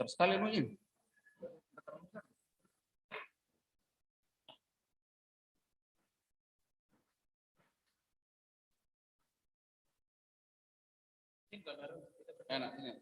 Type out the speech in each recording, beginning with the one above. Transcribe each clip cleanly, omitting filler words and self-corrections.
Sekali mungkin. Enak ini.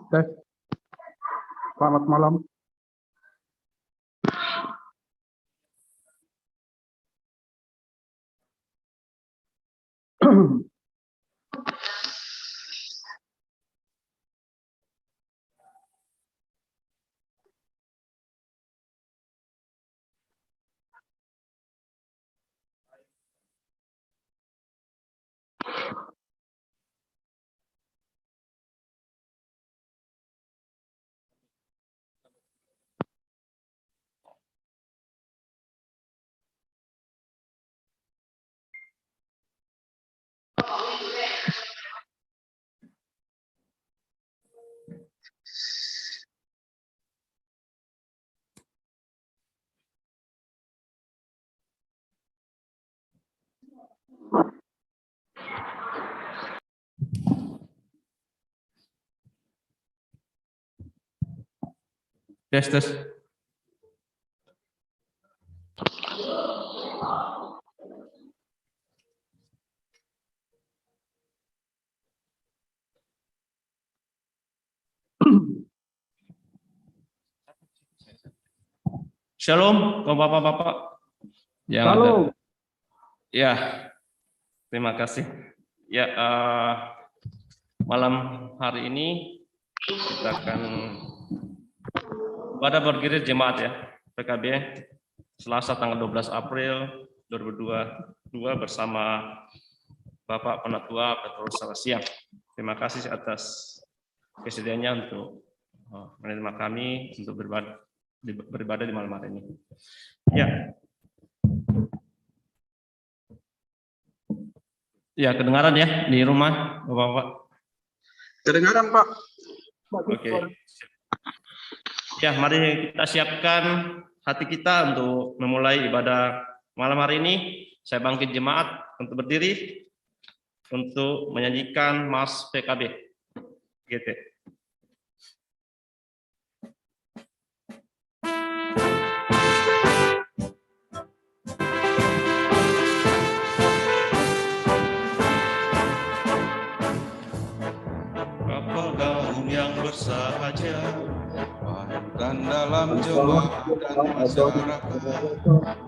Tes. Selamat malam. Tes. Shalom, bapak-bapak yang Halo. ada. Ya, terima kasih. Ya, malam hari ini kita akan pada berdiri jemaat ya PKB Selasa tanggal 12 April 2022 bersama Bapak Penatua Petrus Salesian. Terima kasih atas kesediaannya untuk menerima kami untuk beribadah di malam hari ini. Ya. Ya, kedengaran ya di rumah, Bapak-bapak? Kedengaran, Pak. Oke. Ya, mari kita siapkan hati kita untuk memulai ibadah malam hari ini. Saya bangkit jemaat untuk berdiri untuk menyanyikan Mas PKB. GT. Bersahaja dan dalam jemaat dan masyarakat,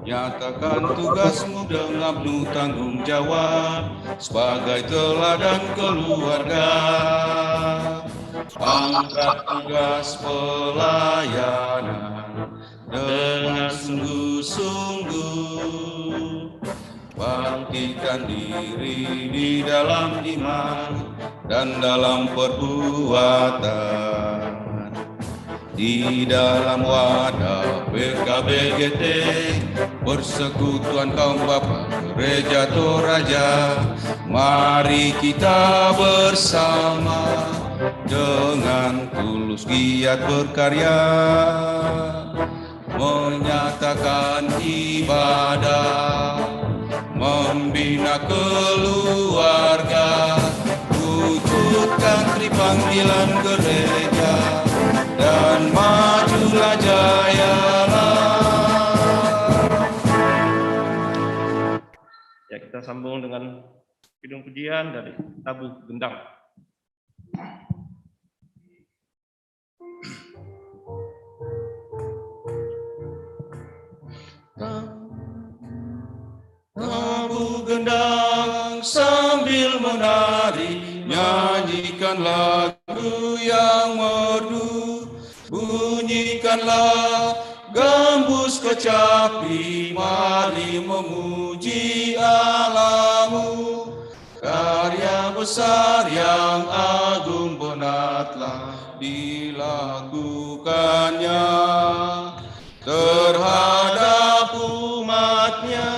nyatakan tugasmu dengan penuh tanggung jawab sebagai teladan keluarga. Angkat tugas pelayanan dengan sungguh-sungguh, bangkitkan diri di dalam iman dan dalam perbuatan, di dalam wadah PKBGT, persekutuan kaum bapa gereja Toraja. Mari kita bersama dengan tulus giat berkarya, menyatakan ibadah, membina keluarga, wujudkan panggilan gereja, dan majulah jayalah kita sambung dengan kidung pujian dari Tabu Gendang. Tabu gendang sambil menari, nyanyikan lagu yang merdu, bunyikanlah gambus kecapi, mari memuji Allahmu. Karya besar yang agung benar telah dilakukannya terhadap umatnya.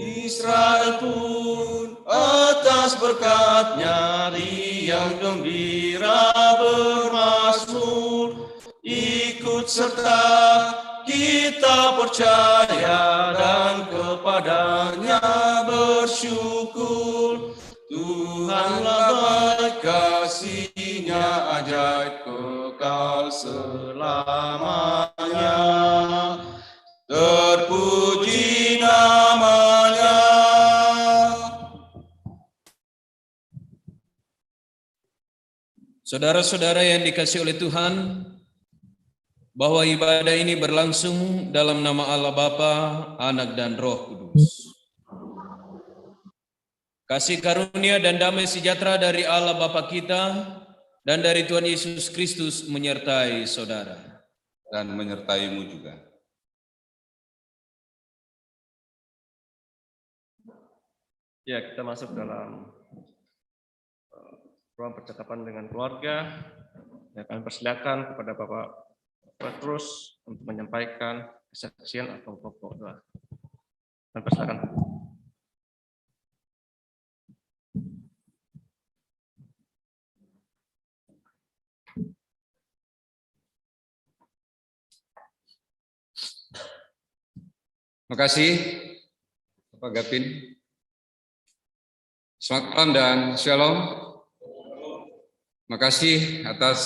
Israel pun atas berkat-Nya riang gembira bermazmur, ikut serta kita percaya dan kepada-Nya bersyukur. Tuhanlah baik, kasih-Nya ajaib kekal selamanya. Terpuji nama-Nya. Saudara-saudara yang dikasihi oleh Tuhan, bahwa ibadah ini berlangsung dalam nama Allah Bapa, Anak dan Roh Kudus. Kasih karunia dan damai sejahtera dari Allah Bapa kita dan dari Tuhan Yesus Kristus menyertai saudara. Dan menyertaimu juga. Ya, kita masuk dalam ruang percakapan dengan keluarga. Ya, kami persilakan kepada Bapak Petrus untuk menyampaikan kesaksian atau pokok doa. Kami persilakan. Terima kasih, Bapak Gapin. Selamat malam dan shalom. Terima kasih atas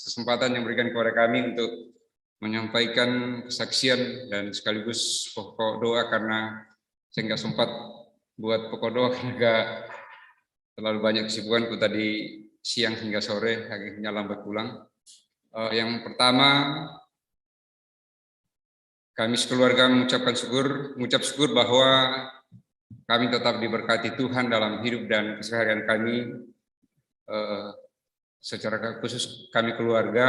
kesempatan yang diberikan kepada kami untuk menyampaikan kesaksian dan sekaligus pokok doa, karena saya nggak sempat buat pokok doa karena nggak terlalu banyak kesibukanku tadi siang hingga sore, akhirnya lambat pulang. Yang pertama, kami sekeluarga mengucap syukur bahwa kami tetap diberkati Tuhan dalam hidup dan keseharian kami. Secara khusus kami keluarga,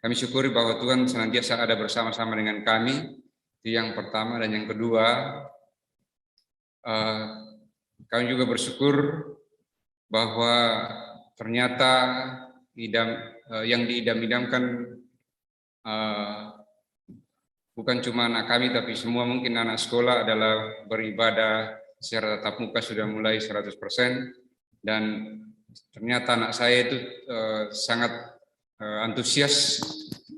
kami syukuri bahwa Tuhan senantiasa ada bersama-sama dengan kami. Itu yang pertama. Dan yang kedua, kami juga bersyukur bahwa ternyata yang diidam-idamkan bukan cuma anak kami, tapi semua mungkin anak sekolah adalah beribadah secara tatap muka sudah mulai 100%. Dan ternyata anak saya itu sangat antusias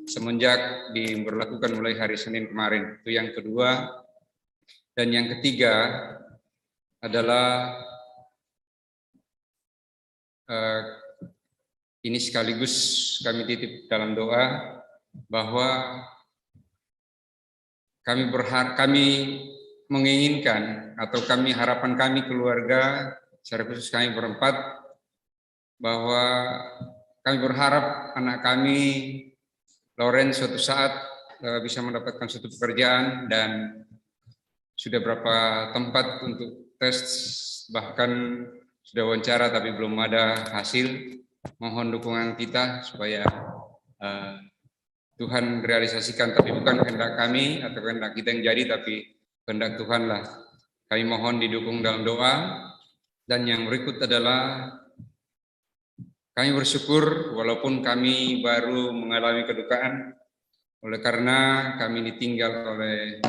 semenjak diberlakukan mulai hari Senin kemarin. Itu yang kedua. Dan yang ketiga adalah ini sekaligus kami titip dalam doa bahwa kami menginginkan, atau harapan kami keluarga, secara khusus kami berempat, bahwa kami berharap anak kami Lawrence suatu saat bisa mendapatkan suatu pekerjaan, dan sudah berapa tempat untuk tes, bahkan sudah wawancara tapi belum ada hasil. Mohon dukungan kita supaya Tuhan realisasikan, tapi bukan kehendak kami atau kehendak kita yang jadi, tapi kehendak Tuhanlah. Kami mohon didukung dalam doa. Dan yang berikut adalah kami bersyukur walaupun kami baru mengalami kedukaan, oleh karena kami ditinggal oleh,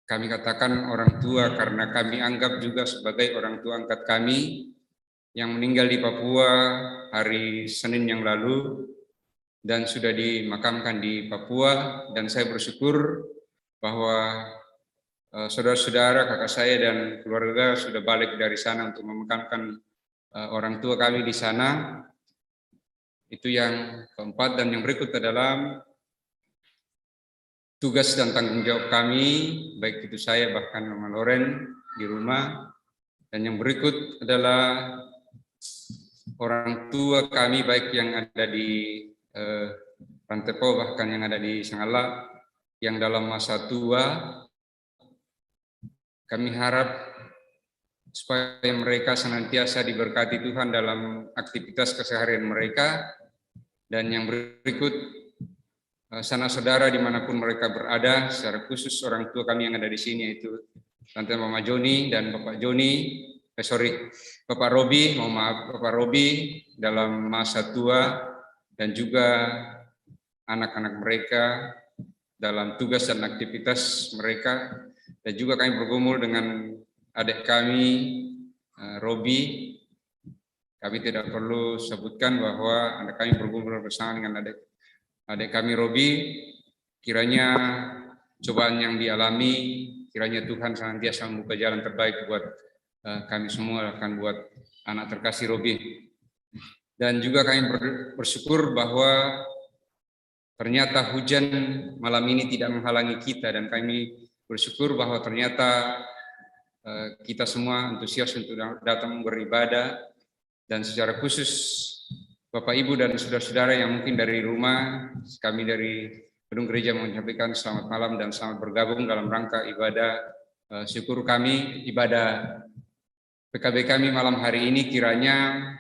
kami katakan orang tua, karena kami anggap juga sebagai orang tua angkat kami yang meninggal di Papua hari Senin yang lalu dan sudah dimakamkan di Papua. Dan saya bersyukur bahwa saudara-saudara, kakak saya dan keluarga sudah balik dari sana untuk memakamkan orang tua kami di sana. Itu yang keempat, dan yang berikut adalah tugas dan tanggung jawab kami, baik itu saya bahkan Mama Loren di rumah. Dan yang berikut adalah orang tua kami, baik yang ada di Rantepo bahkan yang ada di Sangala, yang dalam masa tua. Kami harap supaya mereka senantiasa diberkati Tuhan dalam aktivitas keseharian mereka. Dan yang berikut, sanak saudara dimanapun mereka berada, secara khusus orang tua kami yang ada di sini, yaitu Tante Mama Joni dan Bapak Joni, Bapak Robi, mohon maaf Bapak Robi dalam masa tua, dan juga anak-anak mereka dalam tugas dan aktivitas mereka. Dan juga kami bergumul dengan adik kami, Robi. Kami tidak perlu sebutkan bahwa anak kami bergumul bersama dengan adik kami Robi. Kiranya cobaan yang dialami, kiranya Tuhan senantiasa membuka jalan terbaik buat kami semua, akan buat anak terkasih Robi. Dan juga kami bersyukur bahwa ternyata hujan malam ini tidak menghalangi kita, dan kami bersyukur bahwa ternyata kita semua antusias untuk datang beribadah. Dan secara khusus Bapak Ibu dan saudara-saudara yang mungkin dari rumah, kami dari gedung gereja menyampaikan selamat malam dan selamat bergabung dalam rangka ibadah syukur kami, ibadah PKB kami malam hari ini. Kiranya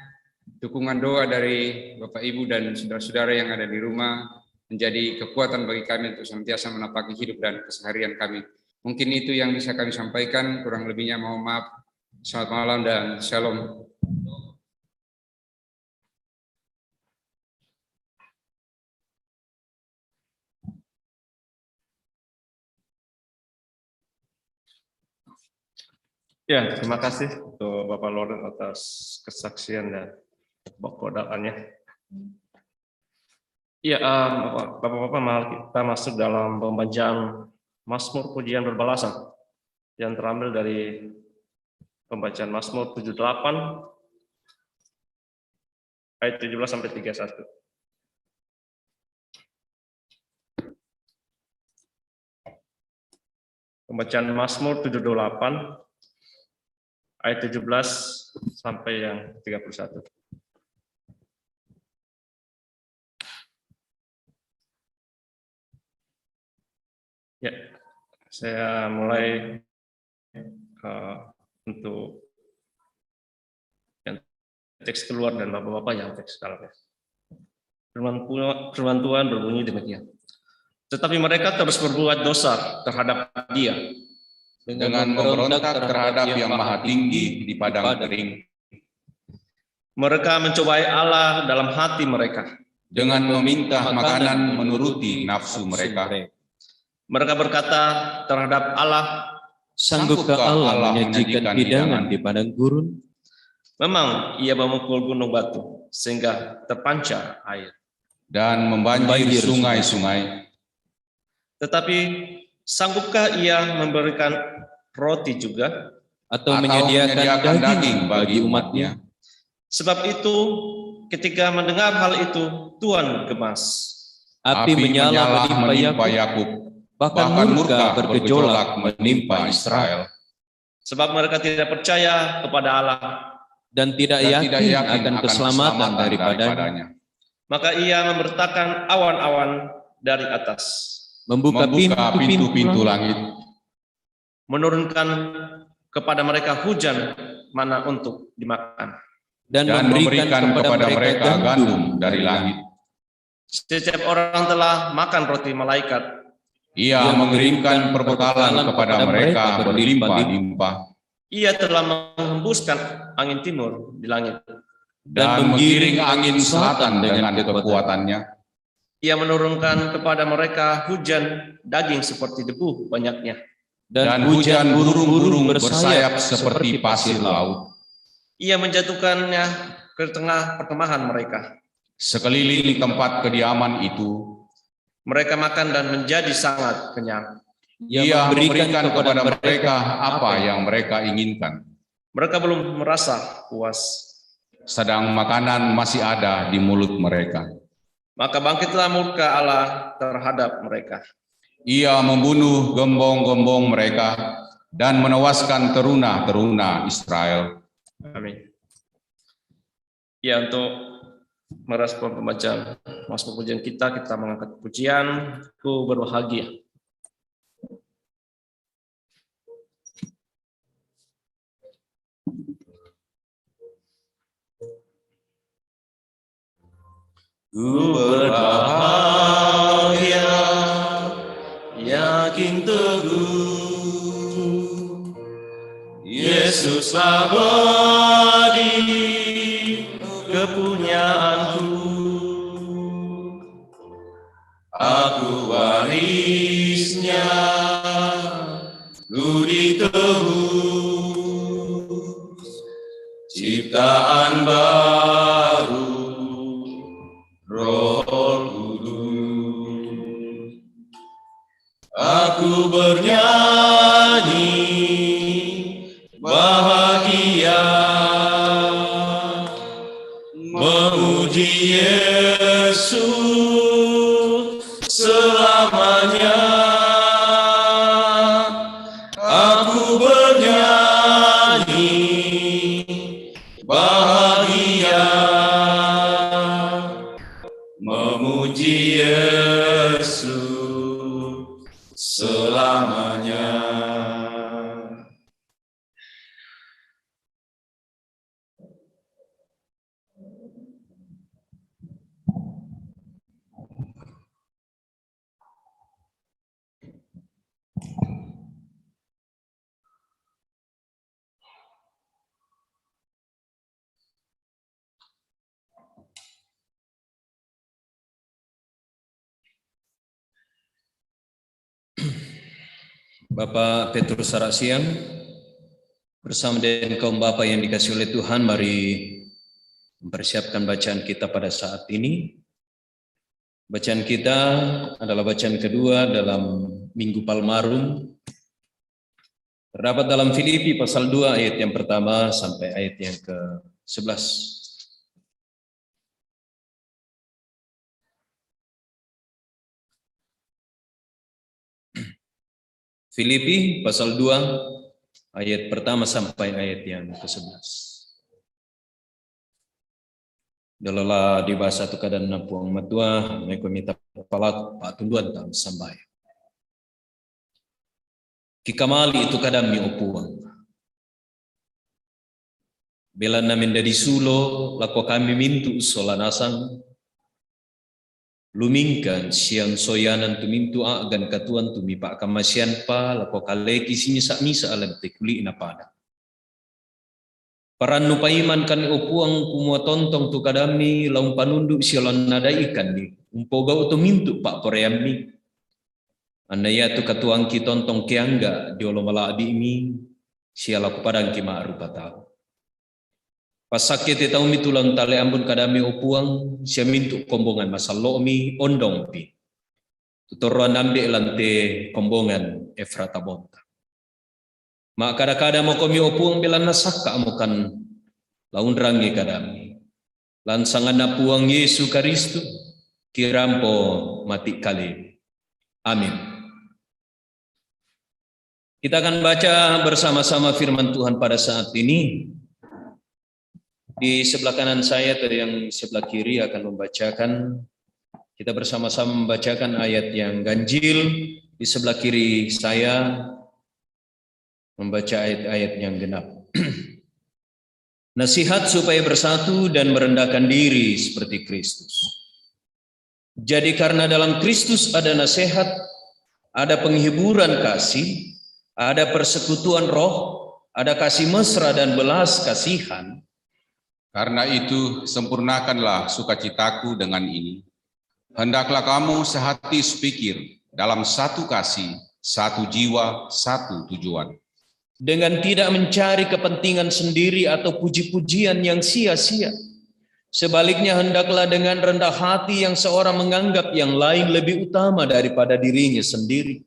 dukungan doa dari Bapak Ibu dan saudara-saudara yang ada di rumah menjadi kekuatan bagi kami untuk senantiasa menapaki hidup dan keseharian kami. Mungkin itu yang bisa kami sampaikan, kurang lebihnya mohon maaf. Selamat malam dan shalom. Ya, terima kasih untuk Bapak Loren atas kesaksian dan pokok doanya. Ya, Bapak-Bapak, mari kita masuk dalam pembacaan Mazmur Pujian Berbalasan yang terambil dari pembacaan Mazmur 78 ayat 17 sampai 31. Pembacaan Mazmur 78 ayat 17 sampai yang 31. Ya, saya mulai untuk yang teks keluar dan Bapak-Bapak yang teks dalam. Firman Tuhan berbunyi demikian. Tetapi mereka terus berbuat dosa terhadap Dia dengan memberontak terhadap yang maha tinggi di padang kering. Mereka mencobai Allah dalam hati mereka Dengan meminta makanan menuruti nafsu mereka. Mereka berkata terhadap Allah, Sanggupkah Allah menyajikan hidangan di padang gurun? memang Ia memukul gunung batu sehingga terpancar air. Dan membanjir sungai-sungai. Tetapi sanggupkah Ia memberikan roti juga? Atau menyediakan daging bagi umatnya? Sebab itu ketika mendengar hal itu Tuhan gemas. Api menyala menimpa Yakub, bahkan murka bergejolak menimpa Israel. Sebab mereka tidak percaya kepada Allah, Dan tidak yakin akan keselamatan daripadanya. maka Ia membertakan awan-awan dari atas, Membuka pintu-pintu langit. menurunkan kepada mereka hujan mana untuk dimakan. dan memberikan kepada mereka gandum dari langit. Setiap orang telah makan roti malaikat. Ia mengirimkan perbekalan kepada mereka berlimpah-limpah. Ia telah menghembuskan angin timur di langit. Dan menggiring angin selatan dengan kekuatannya. Ia menurunkan kepada mereka hujan daging seperti debu banyaknya. Dan hujan burung-burung bersayap seperti pasir laut. Ia menjatuhkannya ke tengah perkemahan mereka. Sekeliling tempat kediaman itu, Mereka makan dan menjadi sangat kenyang. Ia memberikan kepada mereka apa yang mereka inginkan. Mereka belum merasa puas. sedang makanan masih ada di mulut mereka. Maka bangkitlah murka Allah terhadap mereka. Ia membunuh gembong-gembong mereka dan menewaskan teruna-teruna Israel. Amin. Ya, untuk merespon pembacaan Mazmur pujian kita mengangkat pujian Ku Berbahagia. Ku berbahagia, yakin teguh, Yesus abadi kepunyaanku. Aku warisnya, ku ditebus, ciptaan baru, Roh Kudus. Aku bernyanyi bahagia, memuji Yesus selamanya. Aku bernyanyi bahagia, memuji Yesus selamanya. Bapak Petrus Sarasiang, bersama dengan kaum Bapak yang dikasihi oleh Tuhan, mari mempersiapkan bacaan kita pada saat ini. Bacaan kita adalah bacaan kedua dalam Minggu Palmarum. Terdapat dalam Filipi pasal 2 ayat yang pertama sampai ayat yang ke-11. Filipi pasal 2 ayat pertama sampai ayat yang ke-11. Dalalah di bahasa tu kadan na puang matua, may kumita palak patunduan tam sambay. Kikamali itu kadam ni upuang. Bela namin dari sulo, lako kami mintu solanasang, lumingkan siang soyanan tumintu agan katuan tumipa kamasian pa, lako kaleki sinya misa alam tekuli inapada. Paran nupaiman kan upuang kumua tontong tu kadami laung panunduk sialan nada ikan ni umpoga utumintu pak koreamni andaya tu katuang ki tontong kiangga diolomala adi ini siala kupadang ki ma'rupa tahu pasakit tahu mitulang tale ambun kadami upuang sia mintu kombongan masalo mi ondong pi tutoruan ambe lante kombongan Efrata bonta. Mak kada-kada mo kami upuang bilang nasaka mo kan laun rangi kadami. Lansangan na puang Yesu Karisto kirampo mati kali. Amin. Kita akan baca bersama-sama firman Tuhan pada saat ini. Di sebelah kanan saya atau yang sebelah kiri akan membacakan. Kita bersama-sama membacakan ayat yang ganjil. Di sebelah kiri saya membaca ayat-ayat yang genap. Nasihat supaya bersatu dan merendahkan diri seperti Kristus. Jadi karena dalam Kristus ada nasihat, ada penghiburan kasih, ada persekutuan roh, ada kasih mesra dan belas kasihan. Karena itu sempurnakanlah sukacitaku dengan ini. Hendaklah kamu sehati sepikir dalam satu kasih, satu jiwa, satu tujuan. Dengan tidak mencari kepentingan sendiri atau puji-pujian yang sia-sia. Sebaliknya hendaklah dengan rendah hati yang seorang menganggap yang lain lebih utama daripada dirinya sendiri.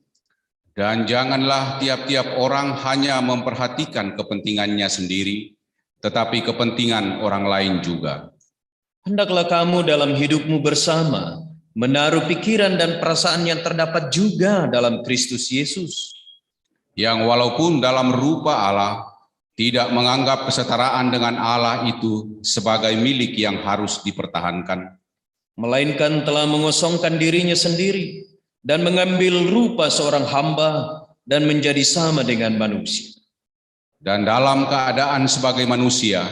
Dan janganlah tiap-tiap orang hanya memperhatikan kepentingannya sendiri, tetapi kepentingan orang lain juga. Hendaklah kamu dalam hidupmu bersama menaruh pikiran dan perasaan yang terdapat juga dalam Kristus Yesus, Yang walaupun dalam rupa Allah, tidak menganggap kesetaraan dengan Allah itu sebagai milik yang harus dipertahankan, melainkan telah mengosongkan dirinya sendiri dan mengambil rupa seorang hamba dan menjadi sama dengan manusia. dan dalam keadaan sebagai manusia,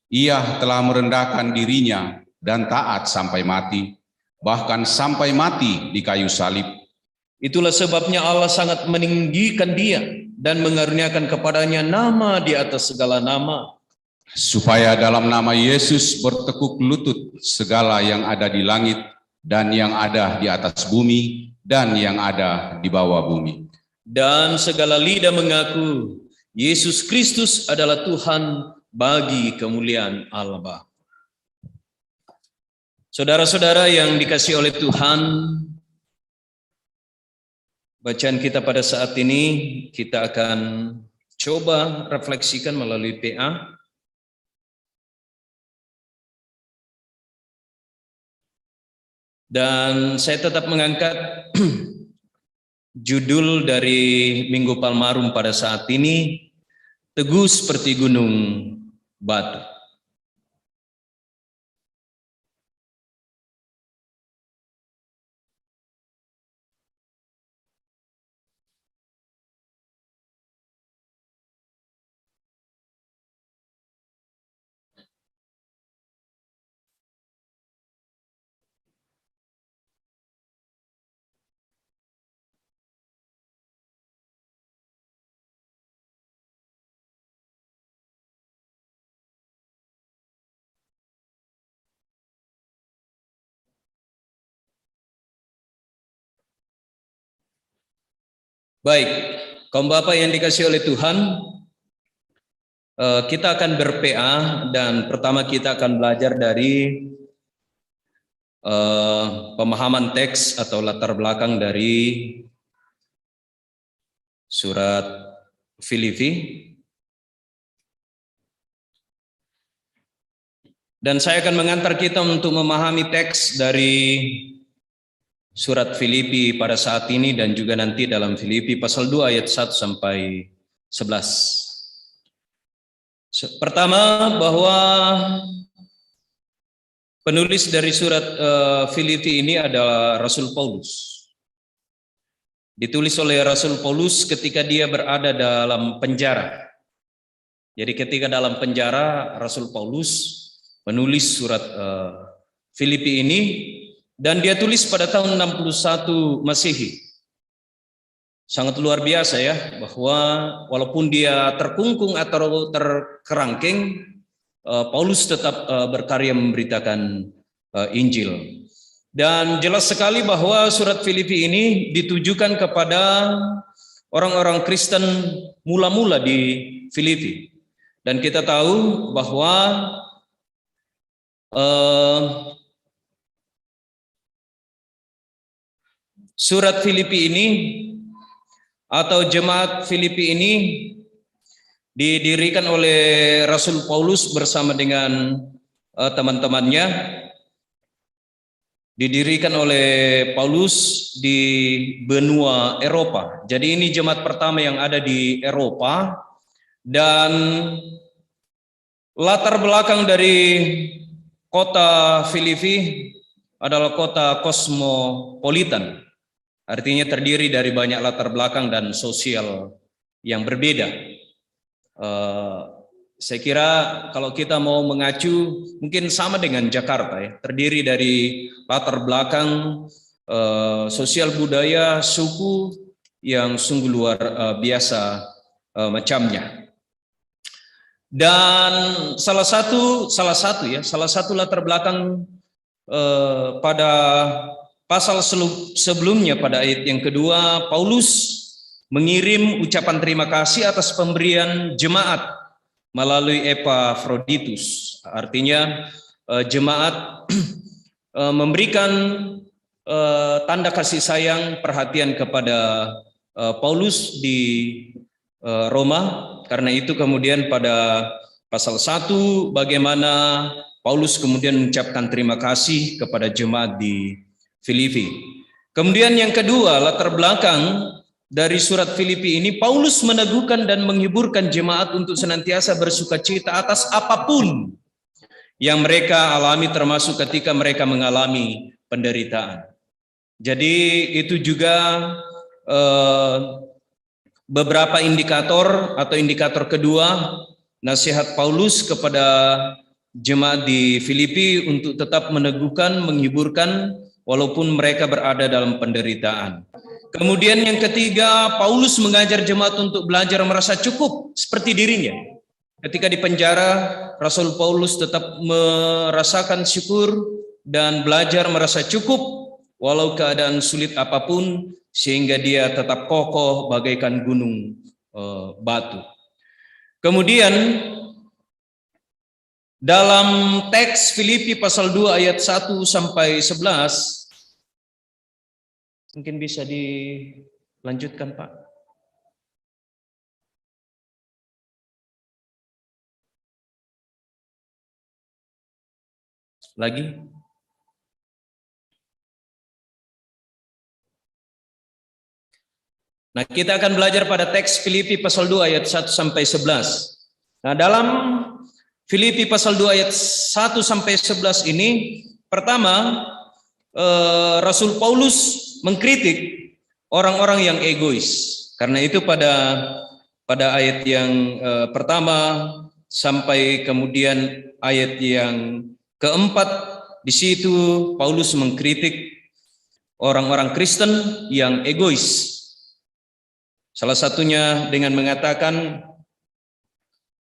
ia telah merendahkan dirinya dan taat sampai mati, bahkan sampai mati di kayu salib. Itulah sebabnya Allah sangat meninggikan dia dan mengaruniakan kepadanya nama di atas segala nama, Supaya dalam nama Yesus bertekuk lutut segala yang ada di langit dan yang ada di atas bumi dan yang ada di bawah bumi. dan segala lidah mengaku Yesus Kristus adalah Tuhan bagi kemuliaan Allah Bapa. Saudara-saudara yang dikasihi oleh Tuhan, bacaan kita pada saat ini kita akan coba refleksikan melalui PA. Dan saya tetap mengangkat judul dari Minggu Palmarum pada saat ini, Teguh seperti gunung batu. Baik, kaum bapak yang dikasihi oleh Tuhan, kita akan ber-PA dan pertama kita akan belajar dari pemahaman teks atau latar belakang dari surat Filipi. Dan saya akan mengantar kita untuk memahami teks dari surat Filipi pada saat ini dan juga nanti dalam Filipi pasal 2 ayat 1 sampai 11. Pertama, bahwa penulis dari surat Filipi ini adalah Rasul Paulus. Ditulis oleh Rasul Paulus ketika dia berada dalam penjara. Jadi ketika dalam penjara, Rasul Paulus menulis surat Filipi ini, dan dia tulis pada tahun 61 Masehi. Sangat luar biasa ya, bahwa walaupun dia terkungkung atau terkerangkeng, Paulus tetap berkarya memberitakan Injil. Dan jelas sekali bahwa surat Filipi ini ditujukan kepada orang-orang Kristen mula-mula di Filipi. Dan kita tahu bahwa surat Filipi ini atau jemaat Filipi ini didirikan oleh Rasul Paulus bersama dengan teman-temannya. Didirikan oleh Paulus di benua Eropa. Jadi ini jemaat pertama yang ada di Eropa, dan latar belakang dari kota Filipi adalah kota kosmopolitan. Artinya terdiri dari banyak latar belakang dan sosial yang berbeda. Saya kira kalau kita mau mengacu mungkin sama dengan Jakarta ya, terdiri dari latar belakang sosial budaya suku yang sungguh luar biasa macamnya. Dan salah satu latar belakang pada pasal sebelumnya pada ayat yang kedua, Paulus mengirim ucapan terima kasih atas pemberian jemaat melalui Epafroditus. Artinya jemaat memberikan tanda kasih sayang, perhatian kepada Paulus di Roma. Karena itu kemudian pada Pasal 1, bagaimana Paulus kemudian mengucapkan terima kasih kepada jemaat di Filipi. Kemudian yang kedua, latar belakang dari surat Filipi ini, Paulus meneguhkan dan menghiburkan jemaat untuk senantiasa bersukacita atas apapun yang mereka alami, termasuk ketika mereka mengalami penderitaan. Jadi itu juga beberapa indikator atau indikator kedua nasihat Paulus kepada jemaat di Filipi untuk tetap meneguhkan, menghiburkan walaupun mereka berada dalam penderitaan. Kemudian yang ketiga, Paulus mengajar jemaat untuk belajar merasa cukup seperti dirinya. Ketika di penjara, Rasul Paulus tetap merasakan syukur dan belajar merasa cukup walau keadaan sulit apapun, sehingga dia tetap kokoh bagaikan gunung batu. Kemudian dalam teks Filipi pasal 2 ayat 1 sampai 11, mungkin bisa dilanjutkan, Pak. Lagi. Nah, kita akan belajar pada teks Filipi pasal 2 ayat 1 sampai 11. Nah, dalam Filipi pasal 2 ayat 1 sampai 11 ini, pertama, Rasul Paulus mengkritik orang-orang yang egois. Karena itu pada ayat yang pertama sampai kemudian ayat yang keempat, di situ Paulus mengkritik orang-orang Kristen yang egois. Salah satunya dengan mengatakan,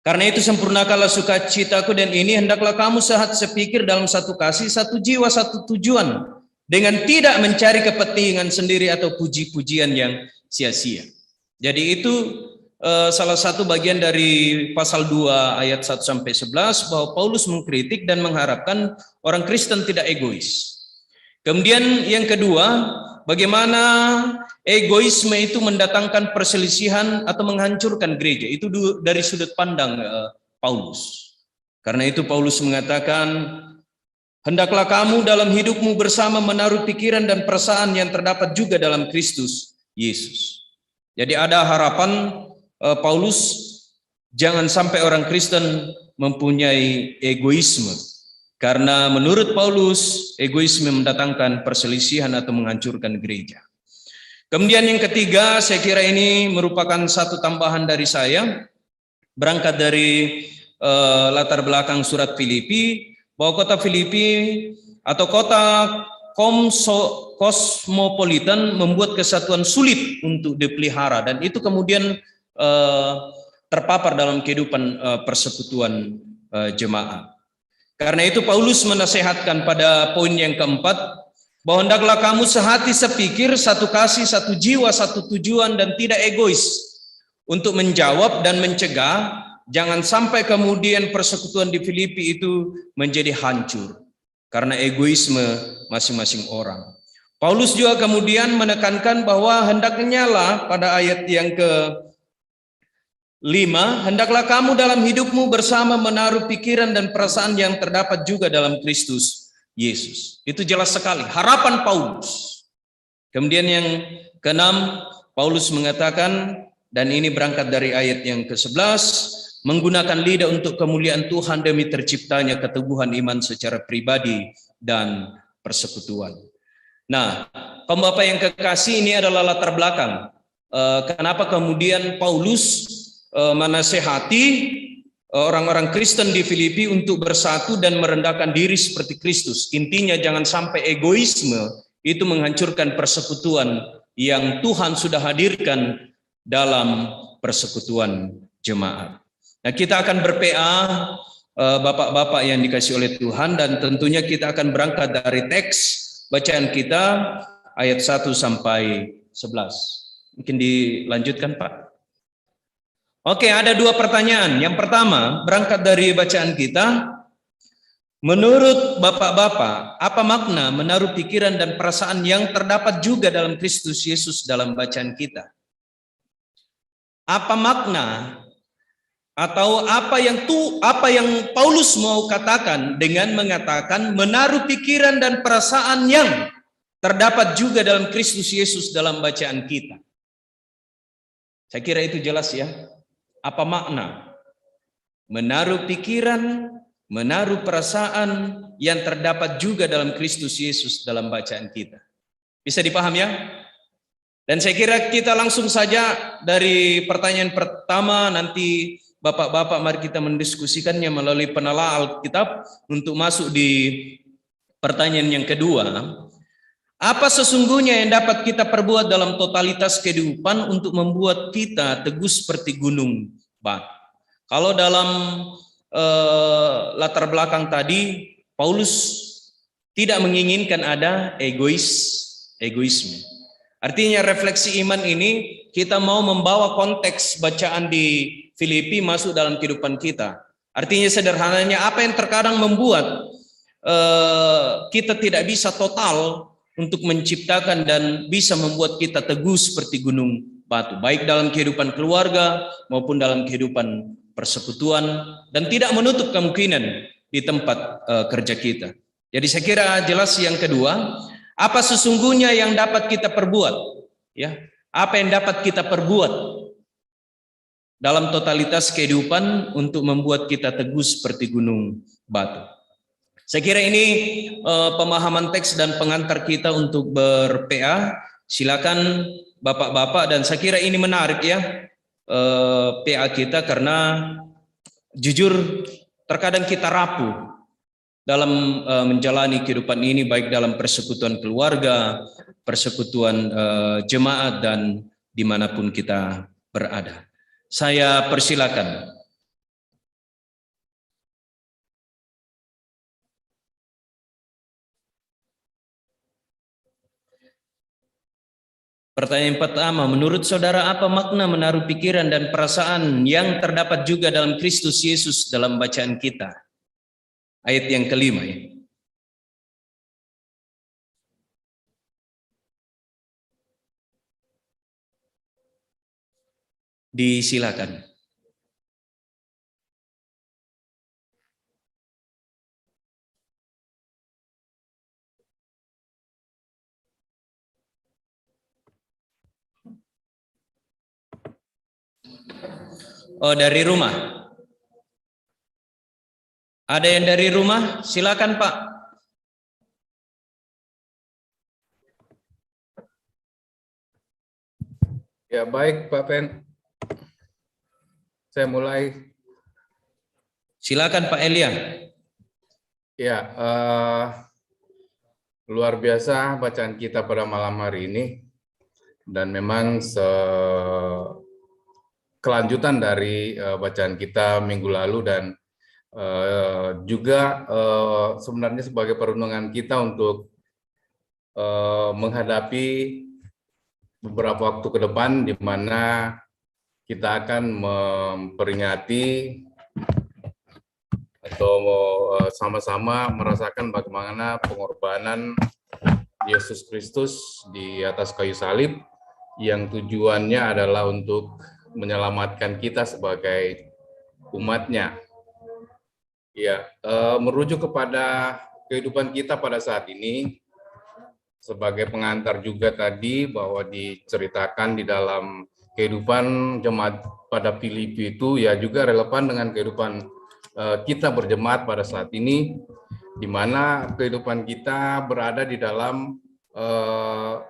karena itu sempurnakanlah sukacitaku, dan ini hendaklah kamu sehat sepikir dalam satu kasih, satu jiwa, satu tujuan, dengan tidak mencari kepentingan sendiri atau puji-pujian yang sia-sia. Jadi itu salah satu bagian dari pasal 2 ayat 1 sampai 11, bahwa Paulus mengkritik dan mengharapkan orang Kristen tidak egois. Kemudian yang kedua, bagaimana egoisme itu mendatangkan perselisihan atau menghancurkan gereja. Itu dari sudut pandang Paulus. Karena itu Paulus mengatakan, hendaklah kamu dalam hidupmu bersama menaruh pikiran dan perasaan yang terdapat juga dalam Kristus Yesus. Jadi ada harapan Paulus, jangan sampai orang Kristen mempunyai egoisme. Karena menurut Paulus, egoisme mendatangkan perselisihan atau menghancurkan gereja. Kemudian yang ketiga, saya kira ini merupakan satu tambahan dari saya, berangkat dari latar belakang surat Filipi, bahwa kota Filipi atau kota kosmopolitan membuat kesatuan sulit untuk dipelihara, dan itu kemudian terpapar dalam kehidupan persekutuan jemaat. Karena itu Paulus menasehatkan pada poin yang keempat, bahwa hendaklah kamu sehati sepikir, satu kasih, satu jiwa, satu tujuan, dan tidak egois, untuk menjawab dan mencegah jangan sampai kemudian persekutuan di Filipi itu menjadi hancur karena egoisme masing-masing orang. Paulus juga kemudian menekankan bahwa hendaknya lah pada ayat yang ke-5, hendaklah kamu dalam hidupmu bersama menaruh pikiran dan perasaan yang terdapat juga dalam Kristus Yesus. Itu jelas sekali harapan Paulus. Kemudian yang keenam, Paulus mengatakan, dan ini berangkat dari ayat yang ke-11, menggunakan lidah untuk kemuliaan Tuhan demi terciptanya keteguhan iman secara pribadi dan persekutuan. Nah, Bapak yang kekasih, ini adalah latar belakang kenapa kemudian Paulus menasehati orang-orang Kristen di Filipi untuk bersatu dan merendahkan diri seperti Kristus. Intinya jangan sampai egoisme itu menghancurkan persekutuan yang Tuhan sudah hadirkan dalam persekutuan jemaat. Nah, kita akan ber-PA Bapak-bapak yang dikasih oleh Tuhan, dan tentunya kita akan berangkat dari teks bacaan kita ayat 1 sampai 11. Mungkin dilanjutkan, Pak. Oke, ada dua pertanyaan. Yang pertama, berangkat dari bacaan kita, menurut Bapak-bapak, apa makna menaruh pikiran dan perasaan yang terdapat juga dalam Kristus Yesus dalam bacaan kita? Apa makna Atau apa yang Paulus mau katakan dengan mengatakan menaruh pikiran dan perasaan yang terdapat juga dalam Kristus Yesus dalam bacaan kita. Saya kira itu jelas ya. Apa makna menaruh pikiran, menaruh perasaan yang terdapat juga dalam Kristus Yesus dalam bacaan kita. Bisa dipahami ya? Dan saya kira kita langsung saja dari pertanyaan pertama, nanti Bapak-bapak mari kita mendiskusikannya melalui penelaah Alkitab untuk masuk di pertanyaan yang kedua. Apa sesungguhnya yang dapat kita perbuat dalam totalitas kehidupan untuk membuat kita teguh seperti gunung batu? Kalau dalam latar belakang tadi, Paulus tidak menginginkan ada egoisme. Artinya refleksi iman ini kita mau membawa konteks bacaan di Filipi masuk dalam kehidupan kita. Artinya sederhananya apa yang terkadang membuat kita tidak bisa total untuk menciptakan dan bisa membuat kita teguh seperti gunung batu, baik dalam kehidupan keluarga maupun dalam kehidupan persekutuan, dan tidak menutup kemungkinan di tempat kerja kita. Jadi saya kira jelas yang kedua, apa sesungguhnya yang dapat kita perbuat, ya? Apa yang dapat kita perbuat dalam totalitas kehidupan untuk membuat kita teguh seperti gunung batu. Saya kira ini pemahaman teks dan pengantar kita untuk ber-PA. Silakan Bapak-bapak, dan saya kira ini menarik ya PA kita, karena jujur terkadang kita rapuh dalam menjalani kehidupan ini, baik dalam persekutuan keluarga, persekutuan jemaat, dan dimanapun kita berada. Saya persilakan. Pertanyaan pertama, menurut saudara apa makna menaruh pikiran dan perasaan yang terdapat juga dalam Kristus Yesus dalam bacaan kita? Ayat yang kelima ya. Disilakan. Oh, dari rumah. Ada yang dari rumah? Silakan, Pak. Ya, baik Pak Pen. Saya mulai. Silakan Pak Elia. Ya, luar biasa bacaan kita pada malam hari ini, dan memang kelanjutan dari bacaan kita minggu lalu, dan juga sebenarnya sebagai perenungan kita untuk menghadapi beberapa waktu ke depan di mana kita akan memperingati atau sama-sama merasakan bagaimana pengorbanan Yesus Kristus di atas kayu salib, yang tujuannya adalah untuk menyelamatkan kita sebagai umatnya. Ya, merujuk kepada kehidupan kita pada saat ini, sebagai pengantar juga tadi bahwa diceritakan di dalam kehidupan jemaat pada Filipi itu ya juga relevan dengan kehidupan kita berjemaat pada saat ini, di mana kehidupan kita berada di dalam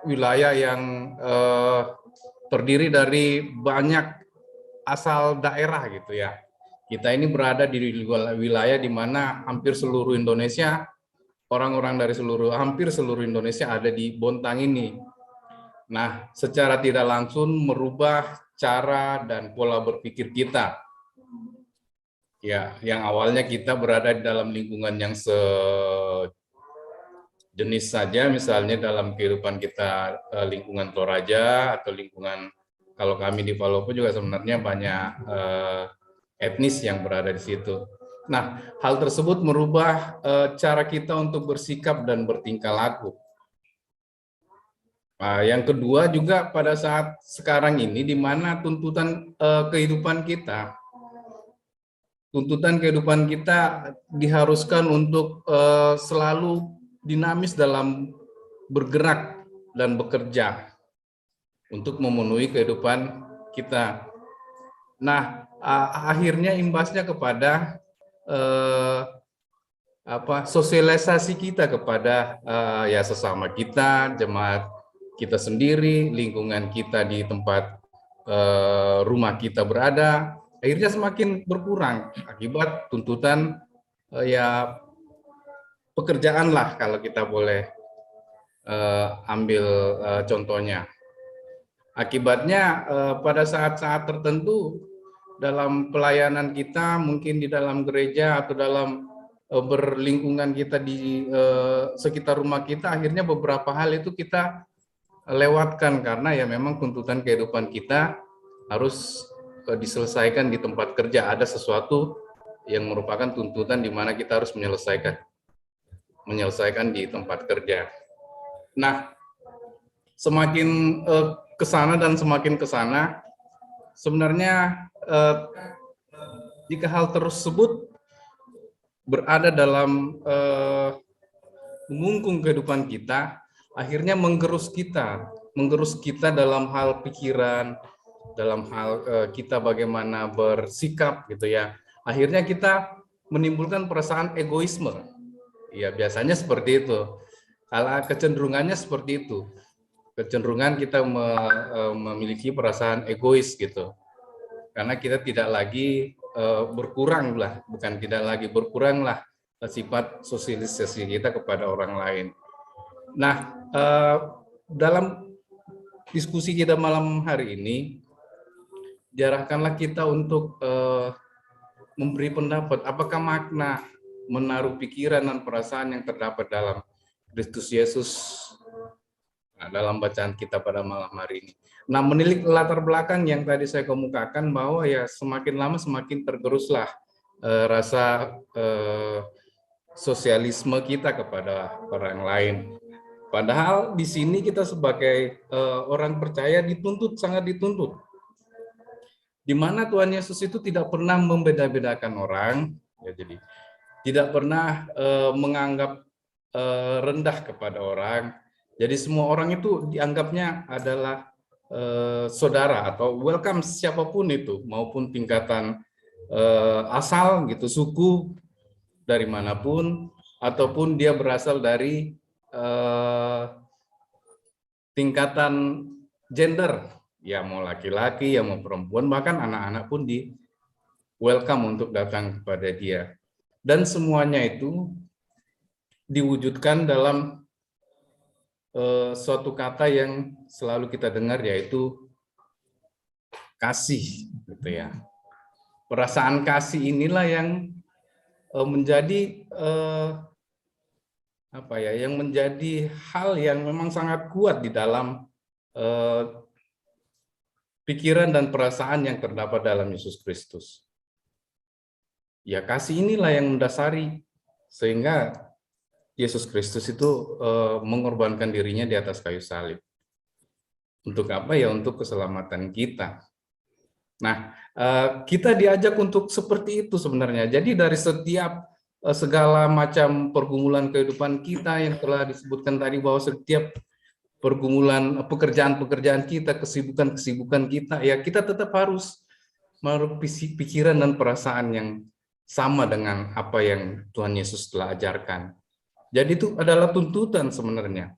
wilayah yang terdiri dari banyak asal daerah gitu ya. Kita ini berada di wilayah di mana hampir seluruh Indonesia, orang-orang dari hampir seluruh Indonesia ada di Bontang ini. Nah, secara tidak langsung merubah cara dan pola berpikir kita. Ya, yang awalnya kita berada di dalam lingkungan yang sejenis saja, misalnya dalam kehidupan kita lingkungan Toraja atau lingkungan, kalau kami di Palopo juga sebenarnya banyak etnis yang berada di situ. Nah, hal tersebut merubah cara kita untuk bersikap dan bertingkah laku. Yang kedua juga pada saat sekarang ini, di mana tuntutan kehidupan kita tuntutan kehidupan kita diharuskan untuk selalu dinamis dalam bergerak dan bekerja untuk memenuhi kehidupan kita. Nah, akhirnya imbasnya kepada sosialisasi kita kepada ya sesama kita, jemaat kita sendiri, lingkungan kita di tempat rumah kita berada, akhirnya semakin berkurang akibat tuntutan ya pekerjaan lah, kalau kita boleh ambil contohnya. Akibatnya pada saat-saat tertentu dalam pelayanan kita, mungkin di dalam gereja atau dalam berlingkungan kita di sekitar rumah kita, akhirnya beberapa hal itu kita lewatkan karena ya memang tuntutan kehidupan kita harus diselesaikan di tempat kerja. Ada sesuatu yang merupakan tuntutan di mana kita harus menyelesaikan di tempat kerja. Nah, semakin kesana dan semakin kesana, sebenarnya jika hal tersebut berada dalam mengungkung kehidupan kita, akhirnya menggerus kita dalam hal pikiran, dalam hal kita bagaimana bersikap gitu ya. Akhirnya kita menimbulkan perasaan egoisme. Ya, biasanya seperti itu. Kalau kecenderungannya seperti itu. Kecenderungan kita memiliki perasaan egois gitu. Karena kita tidak lagi berkurang sifat sosialisasi kita kepada orang lain. Nah, dalam diskusi kita malam hari ini, diarahkanlah kita untuk memberi pendapat apakah makna menaruh pikiran dan perasaan yang terdapat dalam Kristus Yesus dalam bacaan kita pada malam hari ini. Nah, menilik latar belakang yang tadi saya kemukakan bahwa ya semakin lama semakin tergeruslah rasa sosialisme kita kepada orang lain. Padahal di sini kita sebagai orang percaya sangat dituntut. Di mana Tuhan Yesus itu tidak pernah membeda-bedakan orang, ya, jadi tidak pernah menganggap rendah kepada orang. Jadi semua orang itu dianggapnya adalah saudara atau welcome siapapun itu, maupun tingkatan asal gitu, suku dari manapun, ataupun dia berasal dari tingkatan gender, ya mau laki-laki, ya mau perempuan, bahkan anak-anak pun di welcome untuk datang kepada dia. Dan semuanya itu diwujudkan dalam suatu kata yang selalu kita dengar, yaitu kasih, gitu ya. Perasaan kasih inilah yang menjadi yang menjadi hal yang memang sangat kuat di dalam pikiran dan perasaan yang terdapat dalam Yesus Kristus. Ya, kasih inilah yang mendasari sehingga Yesus Kristus itu mengorbankan dirinya di atas kayu salib. Untuk apa ya? Untuk keselamatan kita. Nah, kita diajak untuk seperti itu sebenarnya. Jadi dari setiap segala macam pergumulan kehidupan kita yang telah disebutkan tadi, bahwa setiap pergumulan pekerjaan-pekerjaan kita, kesibukan-kesibukan kita, ya kita tetap harus menaruh pikiran dan perasaan yang sama dengan apa yang Tuhan Yesus telah ajarkan. Jadi itu adalah tuntutan sebenarnya.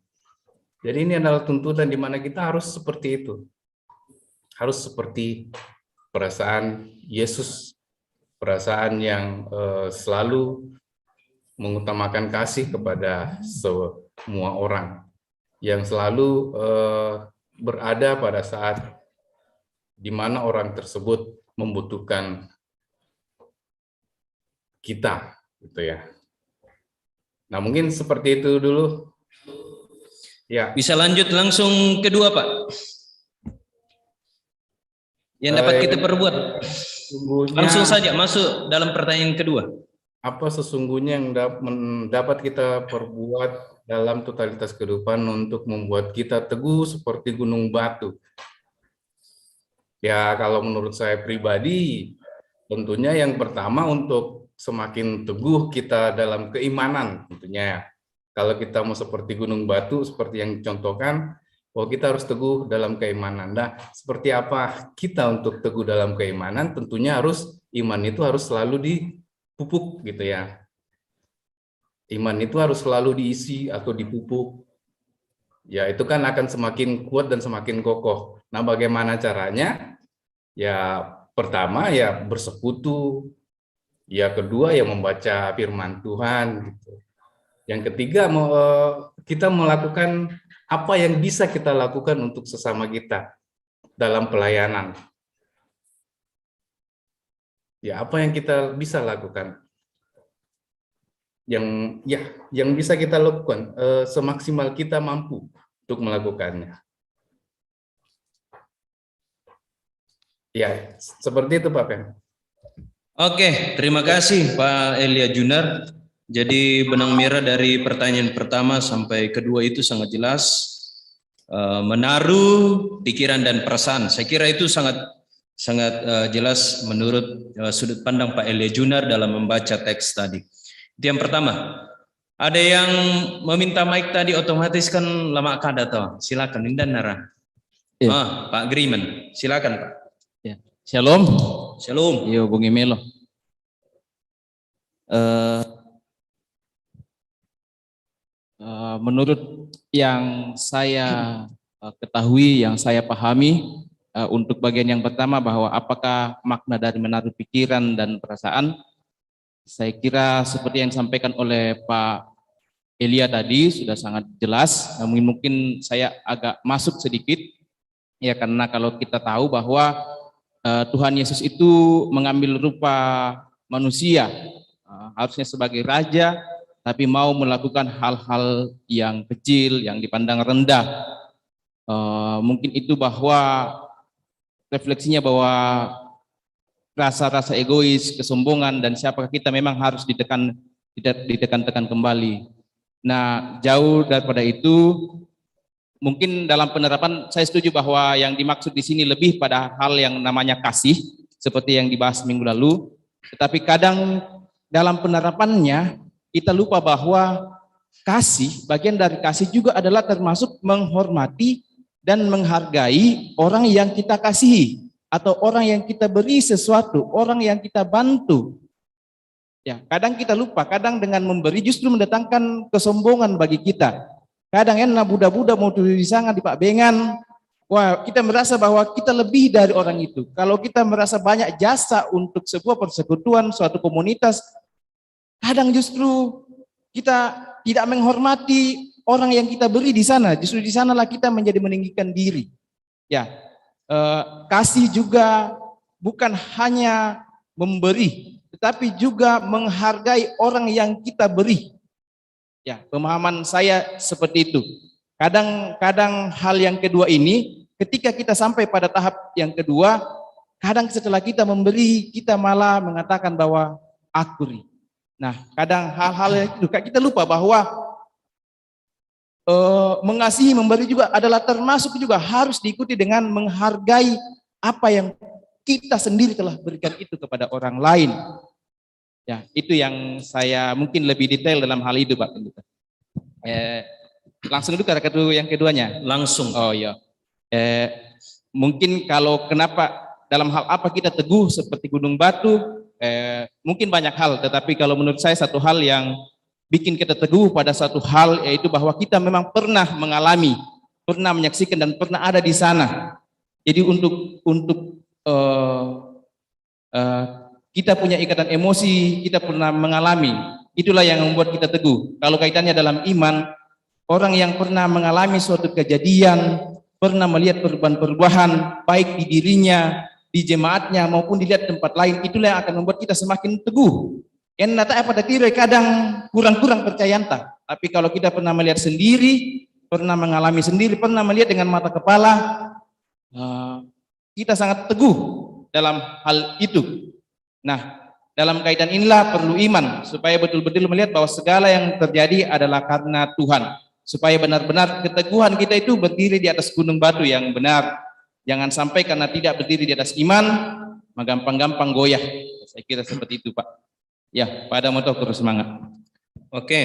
Jadi ini adalah tuntutan di mana kita harus seperti itu. Harus seperti perasaan Yesus, perasaan yang selalu mengutamakan kasih kepada semua orang, yang selalu berada pada saat di mana orang tersebut membutuhkan kita, gitu ya. Nah, mungkin seperti itu dulu. Ya. Bisa lanjut langsung kedua, Pak. Yang dapat kita perbuat. Langsung saja masuk dalam pertanyaan kedua. Apa sesungguhnya yang dapat kita perbuat dalam totalitas kehidupan untuk membuat kita teguh seperti gunung batu? Ya, kalau menurut saya pribadi, Tentunya yang pertama untuk semakin teguh kita dalam keimanan tentunya. Kalau kita mau seperti gunung batu seperti yang dicontohkan, bahwa kita harus teguh dalam keimanan. Nah, seperti apa kita untuk teguh dalam keimanan? Tentunya harus iman itu harus selalu dipupuk gitu ya. Iman itu harus selalu diisi atau dipupuk. Ya, itu kan akan semakin kuat dan semakin kokoh. Nah, bagaimana caranya? Ya, pertama ya bersekutu. Ya, kedua ya membaca firman Tuhan gitu. Yang ketiga kita melakukan apa yang bisa kita lakukan untuk sesama kita dalam pelayanan. Ya, apa yang kita bisa lakukan? Yang bisa kita lakukan semaksimal kita mampu untuk melakukannya. Ya, seperti itu Pak Pen. Oke, terima kasih Pak Elia Junar. Jadi benang merah dari pertanyaan pertama sampai kedua itu sangat jelas. Menaruh pikiran dan perasaan. Saya kira itu sangat jelas menurut sudut pandang Pak Elia Junar dalam membaca teks tadi. Itu yang pertama. Ada yang meminta mic tadi otomatis kan lama kada toh. Silakan Indan Nara. Ya. Pak Griman, silakan Pak. Ya. Shalom. Shalom. Yo Bung Emelo. Menurut yang saya ketahui, yang saya pahami, untuk bagian yang pertama bahwa apakah makna dari menaruh pikiran dan perasaan, saya kira seperti yang disampaikan oleh Pak Elia tadi sudah sangat jelas. Namun mungkin saya agak masuk sedikit, ya karena kalau kita tahu bahwa Tuhan Yesus itu mengambil rupa manusia, harusnya sebagai raja, tapi mau melakukan hal-hal yang kecil, yang dipandang rendah. Mungkin itu bahwa refleksinya bahwa rasa-rasa egois, kesombongan, dan siapakah kita memang harus ditekan-tekan kembali. Nah, jauh daripada itu, mungkin dalam penerapan saya setuju bahwa yang dimaksud di sini lebih pada hal yang namanya kasih, seperti yang dibahas minggu lalu. Tetapi kadang dalam penerapannya kita lupa bahwa kasih, bagian dari kasih juga adalah termasuk menghormati dan menghargai orang yang kita kasihi, atau orang yang kita beri sesuatu, orang yang kita bantu. Ya, kadang kita lupa, kadang dengan memberi justru mendatangkan kesombongan bagi kita. Kadang enak budak-budak mau tulis di sana di Pak Bengan, wah kita merasa bahwa kita lebih dari orang itu. Kalau kita merasa banyak jasa untuk sebuah persekutuan, suatu komunitas, kadang justru kita tidak menghormati orang yang kita beri di sana. Justru di sanalah kita menjadi meninggikan diri. Ya. Kasih juga bukan hanya memberi, tetapi juga menghargai orang yang kita beri. Ya, pemahaman saya seperti itu. Kadang-kadang hal yang kedua ini, ketika kita sampai pada tahap yang kedua, kadang setelah kita memberi, kita malah mengatakan bahwa akuri. Nah, kadang hal-hal yang itu kita lupa bahwa mengasihi, memberi juga adalah termasuk juga harus diikuti dengan menghargai apa yang kita sendiri telah berikan itu kepada orang lain. Ya, itu yang saya mungkin lebih detail dalam hal itu, Pak. Langsung dulu ke yang keduanya. Langsung. Oh iya. Mungkin kalau kenapa dalam hal apa kita teguh seperti gunung batu, mungkin banyak hal, tetapi kalau menurut saya satu hal yang bikin kita teguh pada satu hal, yaitu bahwa kita memang pernah mengalami, pernah menyaksikan dan pernah ada di sana. Jadi untuk kita punya ikatan emosi, kita pernah mengalami, itulah yang membuat kita teguh. Kalau kaitannya dalam iman, orang yang pernah mengalami suatu kejadian, pernah melihat perubahan-perubahan baik di dirinya, di jemaatnya maupun dilihat tempat lain, itulah yang akan membuat kita semakin teguh. Yang nata pada diri kadang kurang-kurang percaya entah. Tapi kalau kita pernah melihat sendiri, pernah mengalami sendiri, pernah melihat dengan mata kepala, kita sangat teguh dalam hal itu. Nah, dalam kaitan inilah perlu iman supaya betul-betul melihat bahwa segala yang terjadi adalah karena Tuhan. Supaya benar-benar keteguhan kita itu berdiri di atas gunung batu yang benar. Jangan sampai karena tidak berdiri di atas iman, gampang-gampang goyah. Saya kira seperti itu, Pak. Ya, Pak Adamoto terus semangat. Oke,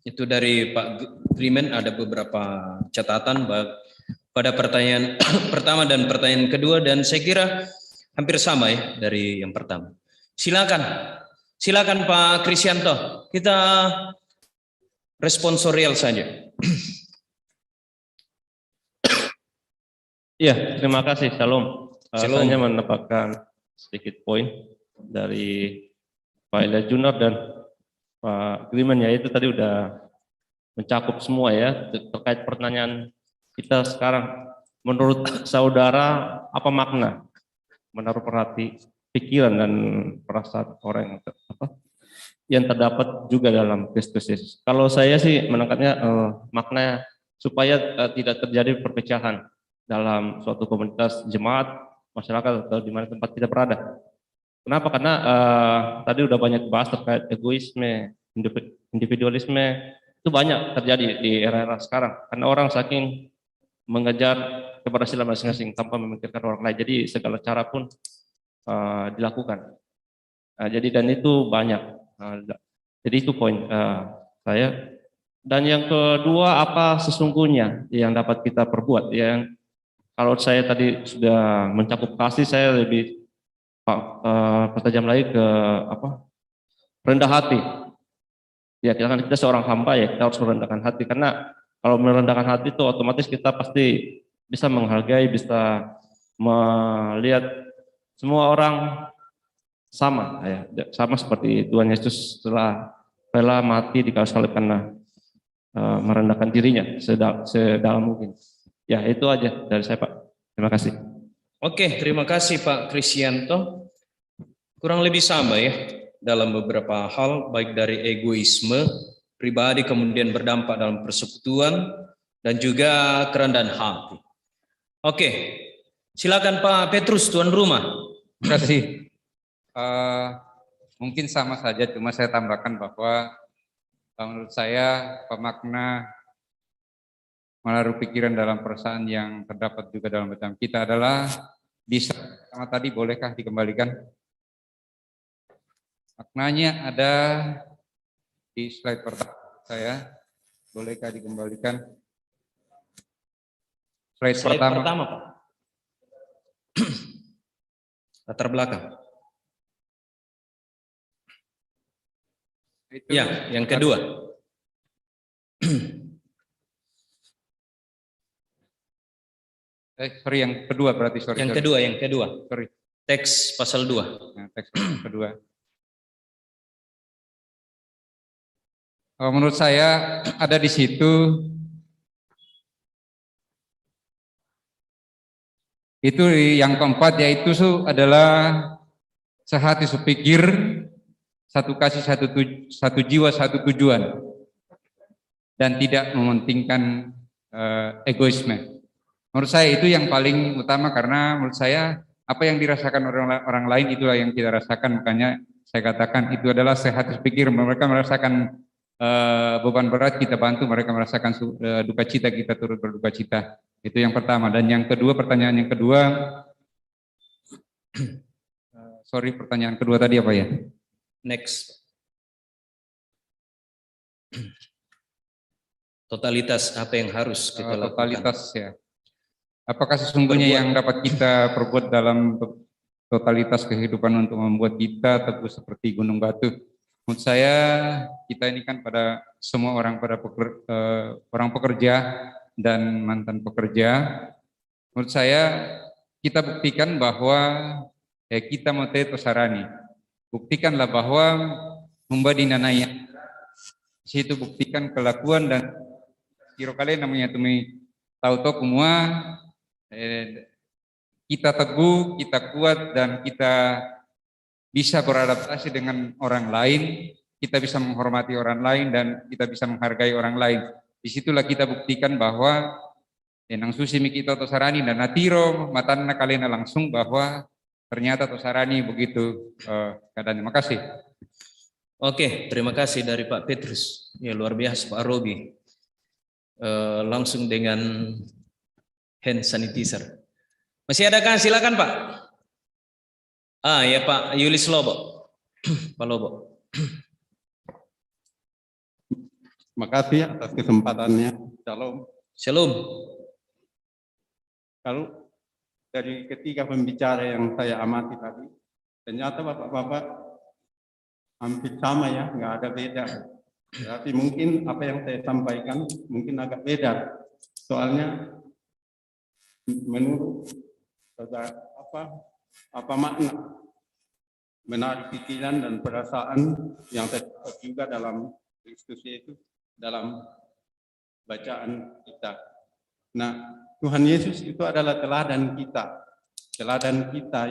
itu dari Pak Grimen ada beberapa catatan pada pertanyaan pertama dan pertanyaan kedua, dan saya kira hampir sama ya dari yang pertama. Silakan Pak Krisyanto, kita responsorial saja. Iya, terima kasih. Shalom. Shalom. Saya hanya mendapatkan sedikit poin dari Pak Elia Junior dan Pak Griman, ya itu tadi udah mencakup semua ya terkait pertanyaan kita sekarang. Menurut saudara, apa makna menaruh pikiran dan perasaan orang yang terdapat juga dalam Kristus Yesus? Kalau saya sih menangkapnya maknanya supaya tidak terjadi perpecahan dalam suatu komunitas jemaat, masyarakat, atau di mana tempat kita berada. Kenapa? Karena tadi udah banyak bahas terkait egoisme, individualisme, itu banyak terjadi di era-era sekarang. Karena orang saking mengejar keberhasilan masing-masing tanpa memikirkan orang lain. Jadi segala cara pun dilakukan. Jadi dan itu banyak. Jadi itu poin saya. Dan yang kedua, apa sesungguhnya yang dapat kita perbuat? Yang kalau saya tadi sudah mencakup kasih, saya lebih pertajam lagi ke rendah hati. Ya, kita seorang hamba ya, kita harus merendahkan hati, karena kalau merendahkan hati itu otomatis kita pasti bisa menghargai, bisa melihat semua orang sama, ya, sama seperti Tuhan Yesus setelah rela mati di kayu salib karena merendahkan dirinya sedalam mungkin. Ya, itu aja dari saya, Pak. Terima kasih. Oke, terima kasih Pak Krisyanto. Kurang lebih sama ya dalam beberapa hal, baik dari egoisme pribadi kemudian berdampak dalam persekutuan dan juga kerendahan hati. Oke, silakan Pak Petrus, tuan rumah. Terima kasih. Mungkin sama saja, cuma saya tambahkan bahwa menurut saya pemakna menaruh pikiran dalam perasaan yang terdapat juga dalam bacaan kita adalah bisa, sama tadi bolehkah dikembalikan? Maknanya ada di slide pertama saya, bolehkah dikembalikan? Slide pertama Pak. Latar belakang. Itu Ya, yang kedua. Sorry, yang kedua berarti, sorry. Yang kedua. Sorry. Teks pasal 2. Nah, teks kedua. Menurut saya ada di situ, itu yang keempat, yaitu adalah sehati sepikir, satu kasih, satu jiwa, satu tujuan, dan tidak mementingkan egoisme. Menurut saya itu yang paling utama, karena menurut saya apa yang dirasakan orang lain itulah yang kita rasakan. Makanya saya katakan itu adalah sehat pikir. Mereka merasakan beban berat, kita bantu. Mereka merasakan duka cita, kita turut berduka cita. Itu yang pertama. Dan yang kedua, pertanyaan yang kedua, sorry, pertanyaan kedua tadi apa ya? Next. Totalitas apa yang harus kita lakukan? Totalitas ya. Apakah sesungguhnya yang dapat kita perbuat dalam totalitas kehidupan untuk membuat kita teguh seperti gunung batu? Menurut saya kita ini kan pada semua orang, pada orang pekerja dan mantan pekerja. Menurut saya kita buktikan bahwa kita mau tosarani. Buktikanlah bahwa membadi nanaya. Situ buktikan kelakuan dan kira kalian namanya tumi tahu semua. Kita teguh, kita kuat, dan kita bisa beradaptasi dengan orang lain, kita bisa menghormati orang lain, dan kita bisa menghargai orang lain. Disitulah kita buktikan bahwa nang susi mikito tosarani dan natiro matana kalian langsung bahwa ternyata tosarani begitu keadaannya. Makasih. Oke, terima kasih dari Pak Petrus. Ya, luar biasa Pak Robi. Langsung dengan hand sanitizer. Masih ada kan? Silakan Pak. Ya Pak Yulis Lobo. Pak Lobo. Makasih atas kesempatannya. Shalom. Shalom. Kalau dari ketiga pembicara yang saya amati tadi, ternyata bapak-bapak hampir sama ya, nggak ada beda. Tapi mungkin apa yang saya sampaikan mungkin agak beda. Soalnya menurut saudara apa makna menarik pikiran dan perasaan yang terdapat juga dalam Kristus itu dalam bacaan kita. Nah, Tuhan Yesus itu adalah teladan kita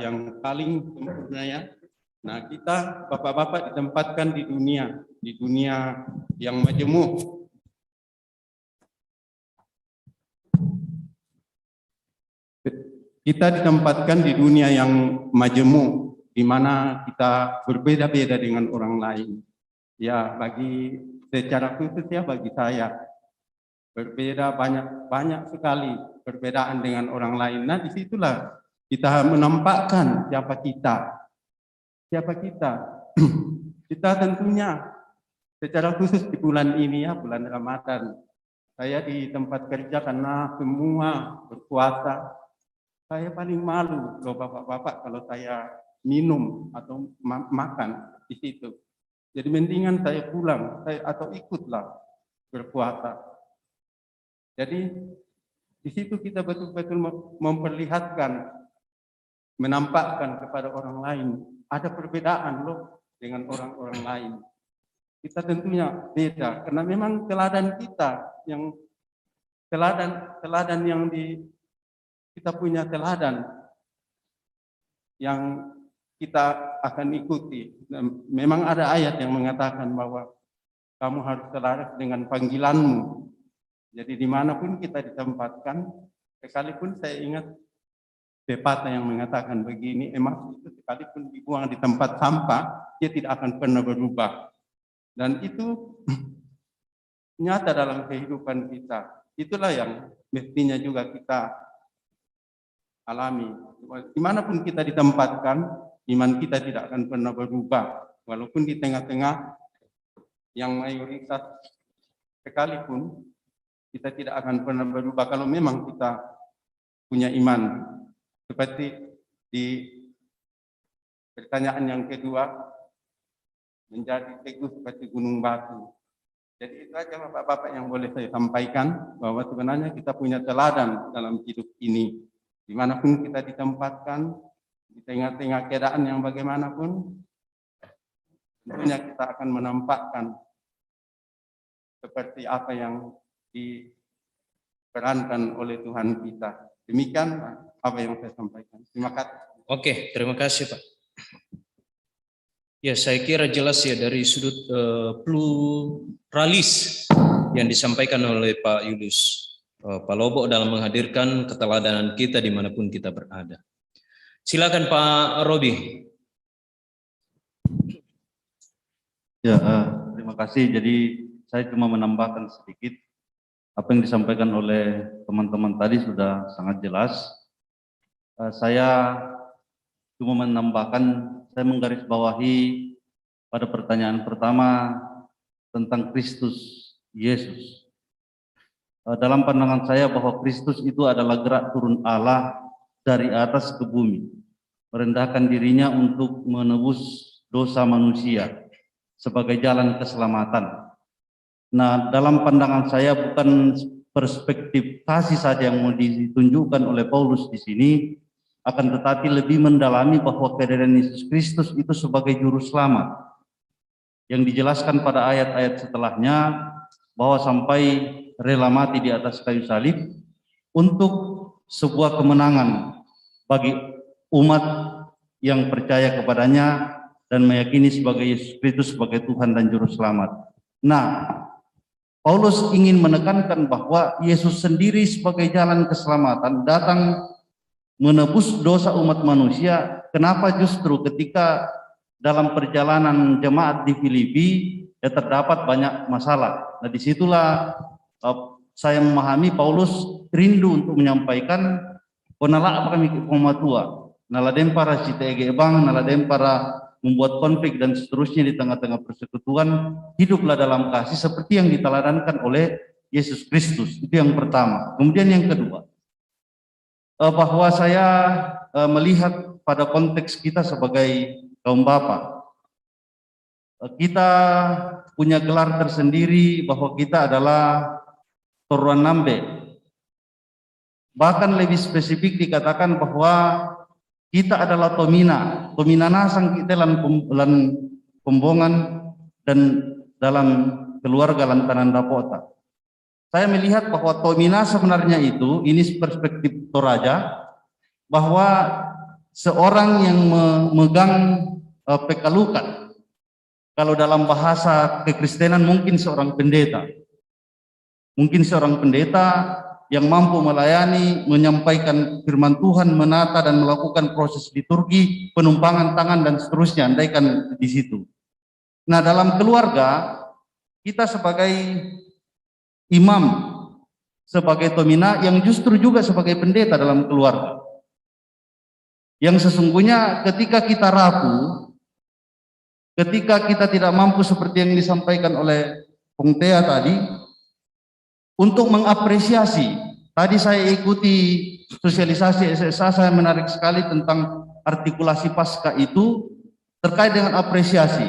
yang paling sempurna ya. Nah, kita bapak-bapak ditempatkan di dunia yang majemuk. Kita ditempatkan di dunia yang majemuk, di mana kita berbeda-beda dengan orang lain. Ya, secara khusus ya bagi saya berbeda banyak sekali perbedaan dengan orang lain. Nah, disitulah kita menampakkan siapa kita. Kita tentunya secara khusus di bulan ini ya, bulan Ramadan. Saya di tempat kerja karena semua berpuasa. Saya paling malu loh bapak-bapak kalau saya minum atau makan di situ. Jadi mendingan saya pulang atau ikutlah berpuasa. Jadi di situ kita betul-betul memperlihatkan, menampakkan kepada orang lain ada perbedaan loh dengan orang-orang lain. Kita tentunya beda karena memang teladan kita yang teladan yang kita punya teladan yang kita akan ikuti. Memang ada ayat yang mengatakan bahwa kamu harus selaras dengan panggilanmu. Jadi dimanapun kita ditempatkan, sekalipun saya ingat pepatah yang mengatakan begini, emas itu sekalipun dibuang di tempat sampah, dia tidak akan pernah berubah. Dan itu nyata dalam kehidupan kita. Itulah yang mestinya juga kita alami. Dimanapun kita ditempatkan, iman kita tidak akan pernah berubah. Walaupun di tengah-tengah yang mayoritas sekalipun, kita tidak akan pernah berubah kalau memang kita punya iman. Seperti di pertanyaan yang kedua, menjadi teguh seperti gunung batu. Jadi itu aja bapak-bapak yang boleh saya sampaikan, bahwa sebenarnya kita punya teladan dalam hidup ini. Dimanapun kita ditempatkan, di tengah-tengah keadaan yang bagaimanapun, tentunya kita akan menampakkan seperti apa yang diperankan oleh Tuhan kita. Demikian apa yang saya sampaikan. Terima kasih. Oke, terima kasih Pak. Ya, saya kira jelas ya dari sudut pluralis yang disampaikan oleh Pak Yulius Pak Lobo dalam menghadirkan keteladanan kita dimanapun kita berada. Silakan Pak Robi. Ya, terima kasih. Jadi saya cuma menambahkan sedikit. Apa yang disampaikan oleh teman-teman tadi sudah sangat jelas. Saya cuma menambahkan, saya menggarisbawahi pada pertanyaan pertama tentang Kristus Yesus. Dalam pandangan saya bahwa Kristus itu adalah gerak turun Allah dari atas ke bumi, merendahkan dirinya untuk menebus dosa manusia sebagai jalan keselamatan. Nah, dalam pandangan saya bukan perspektif kasih saja yang mau ditunjukkan oleh Paulus di sini, akan tetapi lebih mendalami bahwa kehadiran Yesus Kristus itu sebagai juru selamat. Yang dijelaskan pada ayat-ayat setelahnya bahwa sampai rela mati di atas kayu salib untuk sebuah kemenangan bagi umat yang percaya kepadanya dan meyakini sebagai Yesus Kristus sebagai Tuhan dan juru selamat. Nah, Paulus ingin menekankan bahwa Yesus sendiri sebagai jalan keselamatan datang menebus dosa umat manusia. Kenapa justru ketika dalam perjalanan jemaat di Filipi ya terdapat banyak masalah. Nah, disitulah saya memahami Paulus rindu untuk menyampaikan penelak kami koma tua. naladen para citege bang, naladen para membuat konflik dan seterusnya di tengah-tengah persekutuan, hiduplah dalam kasih seperti yang diteladankan oleh Yesus Kristus. Itu yang pertama. Kemudian yang kedua, bahwa saya melihat pada konteks kita sebagai kaum bapa, kita punya gelar tersendiri bahwa kita adalah Toruan Nambe. Bahkan lebih spesifik dikatakan bahwa kita adalah Tomina, Tomina nasang kita lan pembongan dan dalam keluarga lantanan dapota. Saya melihat bahwa Tomina sebenarnya itu, ini perspektif Toraja, bahwa seorang yang memegang pekalukan, kalau dalam bahasa kekristenan mungkin seorang pendeta. Mungkin seorang pendeta yang mampu melayani, menyampaikan firman Tuhan, menata dan melakukan proses liturgi, penumpangan tangan dan seterusnya, andaikan di situ. Nah, dalam keluarga kita sebagai imam, sebagai Tomina yang justru juga sebagai pendeta dalam keluarga. Yang sesungguhnya ketika kita rapuh, ketika kita tidak mampu seperti yang disampaikan oleh Pung Tea tadi, untuk mengapresiasi, tadi saya ikuti sosialisasi SSA, saya menarik sekali tentang artikulasi pasca itu terkait dengan apresiasi.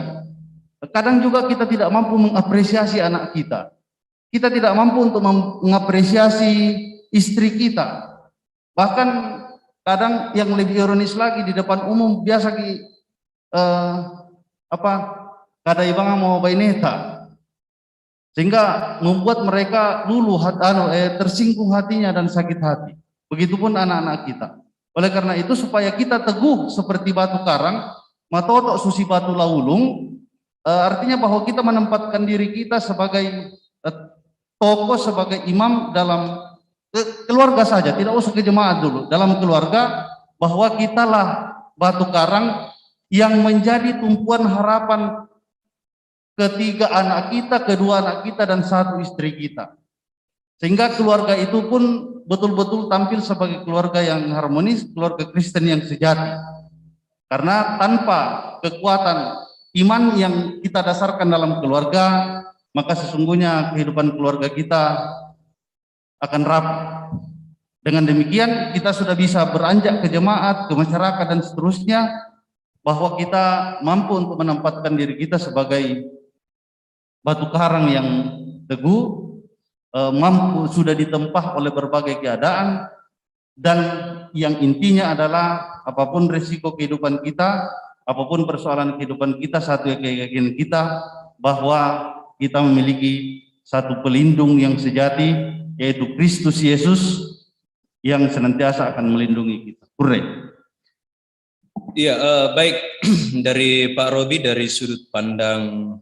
Kadang juga kita tidak mampu mengapresiasi anak kita. Kita tidak mampu untuk mengapresiasi istri kita. Bahkan kadang yang lebih ironis lagi di depan umum biasa kada ibang mau baineta. Sehingga membuat mereka tersinggung hatinya dan sakit hati. Begitupun anak-anak kita. Oleh karena itu supaya kita teguh seperti batu karang, matotok susi batu laulung, artinya bahwa kita menempatkan diri kita sebagai tokoh, sebagai imam dalam keluarga saja, tidak usah ke jemaat dulu. Dalam keluarga, bahwa kitalah batu karang yang menjadi tumpuan harapan ketiga anak kita, kedua anak kita, dan satu istri kita. Sehingga keluarga itu pun betul-betul tampil sebagai keluarga yang harmonis, keluarga Kristen yang sejati. Karena tanpa kekuatan iman yang kita dasarkan dalam keluarga, maka sesungguhnya kehidupan keluarga kita akan rapuh. Dengan demikian kita sudah bisa beranjak ke jemaat, ke masyarakat dan seterusnya, bahwa kita mampu untuk menempatkan diri kita sebagai batu karang yang teguh, mampu sudah ditempah oleh berbagai keadaan, dan yang intinya adalah apapun risiko kehidupan kita, apapun persoalan kehidupan kita, satu keyakinan kita bahwa kita memiliki satu pelindung yang sejati, yaitu Kristus Yesus yang senantiasa akan melindungi kita. Hurray. Iya, baik dari Pak Robi dari sudut pandang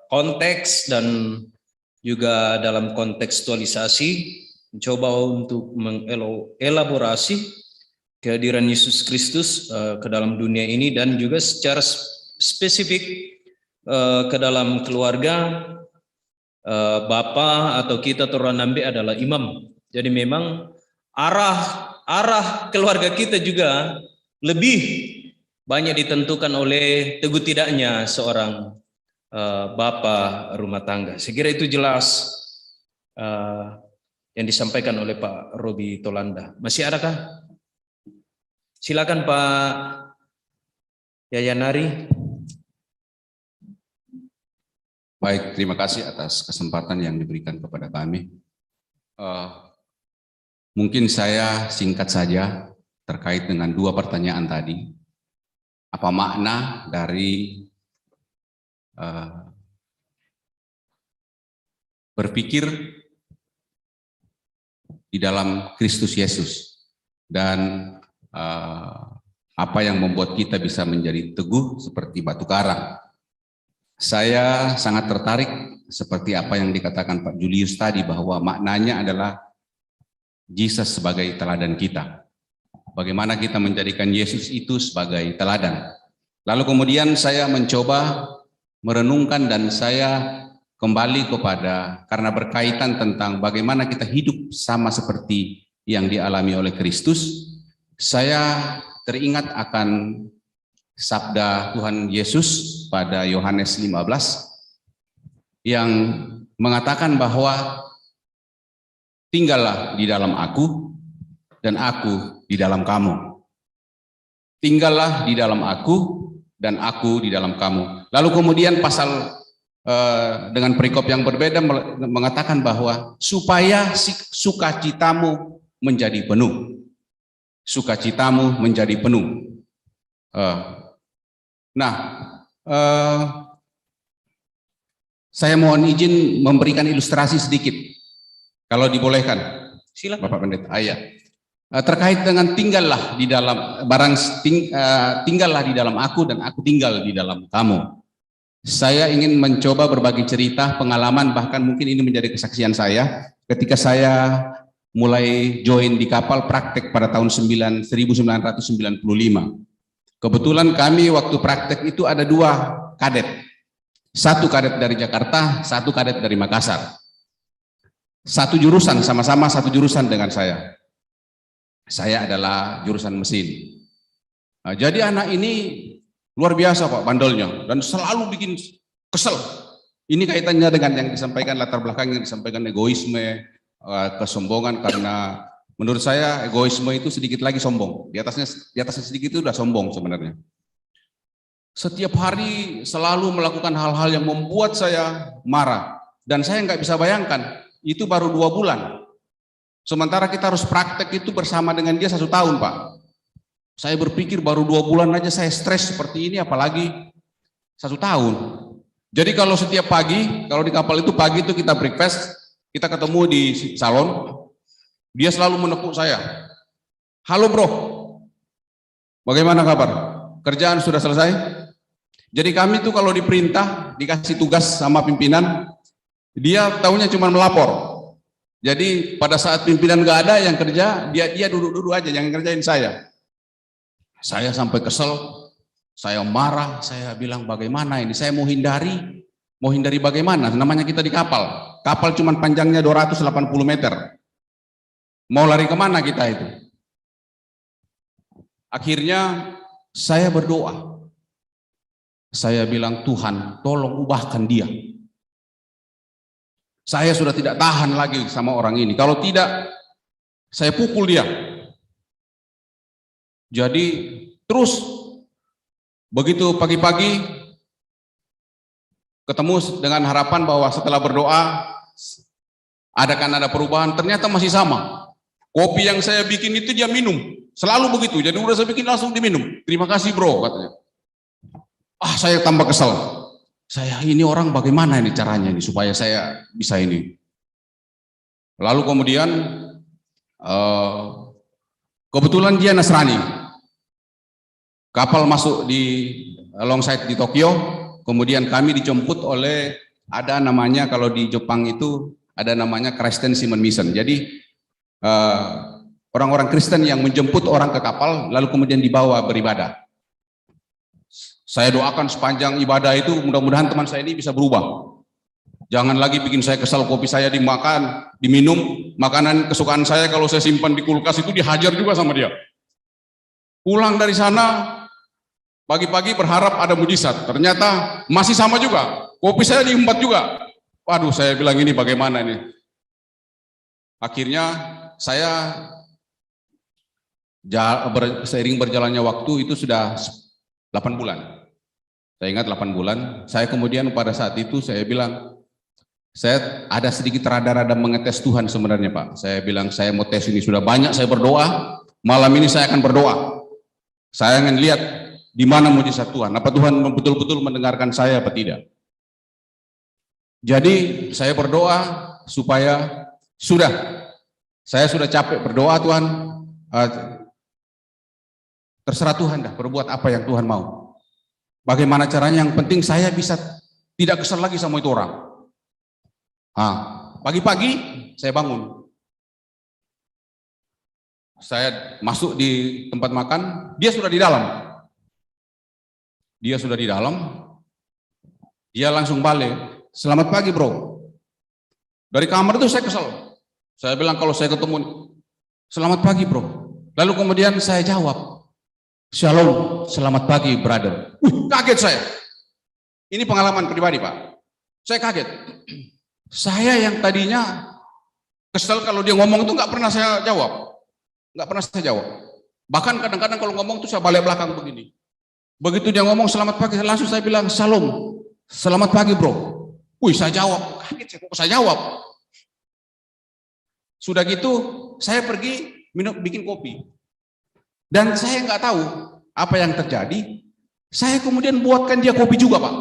konteks dan juga dalam kontekstualisasi, mencoba untuk mengelaborasi kehadiran Yesus Kristus ke dalam dunia ini dan juga secara spesifik ke dalam keluarga. Bapa atau kita Toruan Nambe adalah imam. Jadi memang arah keluarga kita juga lebih banyak ditentukan oleh teguh tidaknya seorang bapa rumah tangga. Saya kira itu jelas yang disampaikan oleh Pak Robi Tolanda. Masih adakah? Silakan Pak Yayanari. Baik, terima kasih atas kesempatan yang diberikan kepada kami. Mungkin saya singkat saja terkait dengan dua pertanyaan tadi. Apa makna dari berpikir di dalam Kristus Yesus, dan apa yang membuat kita bisa menjadi teguh seperti batu karang. Saya sangat tertarik seperti apa yang dikatakan Pak Julius tadi, bahwa maknanya adalah Yesus sebagai teladan kita. Bagaimana kita menjadikan Yesus itu sebagai teladan. Lalu kemudian saya mencoba merenungkan dan saya kembali kepada, karena berkaitan tentang bagaimana kita hidup sama seperti yang dialami oleh Kristus, saya teringat akan sabda Tuhan Yesus pada Yohanes 15 yang mengatakan bahwa tinggallah di dalam aku dan aku di dalam kamu. Tinggallah di dalam aku dan aku di dalam kamu. Lalu kemudian pasal dengan perikop yang berbeda mengatakan bahwa supaya sukacitamu menjadi penuh. Sukacitamu menjadi penuh. Saya mohon izin memberikan ilustrasi sedikit, kalau dibolehkan. Silakan, Bapak Pendeta. Terkait dengan tinggallah di dalam tinggallah di dalam aku dan aku tinggal di dalam kamu. Saya ingin mencoba berbagi cerita, pengalaman, bahkan mungkin ini menjadi kesaksian saya ketika saya mulai join di kapal praktek pada tahun 1995. Kebetulan kami waktu praktek itu ada 2 kadet. 1 kadet dari Jakarta, 1 kadet dari Makassar. Satu jurusan, sama-sama satu jurusan dengan saya. Saya adalah jurusan mesin. Nah, jadi anak ini luar biasa Pak bandelnya dan selalu bikin kesel. Ini kaitannya dengan yang disampaikan, latar belakang yang disampaikan egoisme, kesombongan, karena menurut saya egoisme itu sedikit lagi sombong. Di atasnya sedikit itu udah sombong sebenarnya. Setiap hari selalu melakukan hal-hal yang membuat saya marah dan saya nggak bisa bayangkan itu baru 2 bulan. Sementara kita harus praktek itu bersama dengan dia 1 tahun, Pak. Saya berpikir baru 2 bulan aja saya stres seperti ini, apalagi 1 tahun. Jadi kalau setiap pagi, kalau di kapal itu pagi itu kita breakfast, kita ketemu di salon, dia selalu menepuk saya. Halo bro, bagaimana kabar? Kerjaan sudah selesai? Jadi kami tuh kalau diperintah, dikasih tugas sama pimpinan, dia taunya cuma melapor. Jadi pada saat pimpinan nggak ada yang kerja, dia duduk-duduk aja, yang ngerjain saya. Saya sampai kesel, saya marah, saya bilang bagaimana ini, saya mau hindari bagaimana, namanya kita di kapal cuma panjangnya 280 meter, mau lari kemana kita itu? Akhirnya saya berdoa, saya bilang Tuhan tolong ubahkan dia. Saya sudah tidak tahan lagi sama orang ini. Kalau tidak, saya pukul dia. Jadi terus begitu pagi-pagi ketemu dengan harapan bahwa setelah berdoa akan ada perubahan, ternyata masih sama. Kopi yang saya bikin itu dia minum, selalu begitu. Jadi udah saya bikin langsung diminum. Terima kasih bro, katanya. Saya tambah kesel. Saya ini orang bagaimana ini caranya ini supaya saya bisa ini. Lalu kemudian kebetulan dia Nasrani. Kapal masuk di alongside di Tokyo, kemudian kami dijemput oleh, ada namanya kalau di Jepang itu ada namanya Christian Simon Mission. Jadi orang-orang Kristen yang menjemput orang ke kapal lalu kemudian dibawa beribadah. Saya doakan sepanjang ibadah itu mudah-mudahan teman saya ini bisa berubah. Jangan lagi bikin saya kesal, kopi saya dimakan, diminum, makanan kesukaan saya kalau saya simpan di kulkas itu dihajar juga sama dia. Pulang dari sana, pagi-pagi berharap ada mujizat, ternyata masih sama juga, kopi saya diembat juga. Waduh, saya bilang ini bagaimana ini. Akhirnya saya seiring berjalannya waktu itu sudah 8 bulan. Saya ingat 8 bulan, saya kemudian pada saat itu saya bilang, saya ada sedikit rada-rada mengetes Tuhan sebenarnya Pak. Saya bilang saya mau tes ini, sudah banyak saya berdoa, malam ini saya akan berdoa. Saya ingin lihat di mana mujizat Tuhan, apa Tuhan betul-betul mendengarkan saya apa tidak. Jadi saya berdoa supaya saya sudah capek berdoa Tuhan, terserah Tuhan dah, berbuat apa yang Tuhan mau. Bagaimana caranya, yang penting saya bisa tidak kesal lagi sama itu orang. Pagi-pagi saya bangun. Saya masuk di tempat makan, dia sudah di dalam. Dia langsung balik. Selamat pagi bro. Dari kamar itu saya kesal. Saya bilang kalau saya ketemu, selamat pagi bro. Lalu kemudian saya jawab, Shalom, selamat pagi, brother. Kaget saya. Ini pengalaman pribadi, Pak. Saya kaget. Saya yang tadinya kesel kalau dia ngomong itu nggak pernah saya jawab. Nggak pernah saya jawab. Bahkan kadang-kadang kalau ngomong tuh saya balik belakang begini. Begitu dia ngomong selamat pagi, langsung saya bilang, Shalom, selamat pagi, bro. Wih, saya jawab. Kaget saya, kok saya jawab. Sudah gitu, saya pergi bikin kopi. Dan saya nggak tahu apa yang terjadi. Saya kemudian buatkan dia kopi juga, Pak.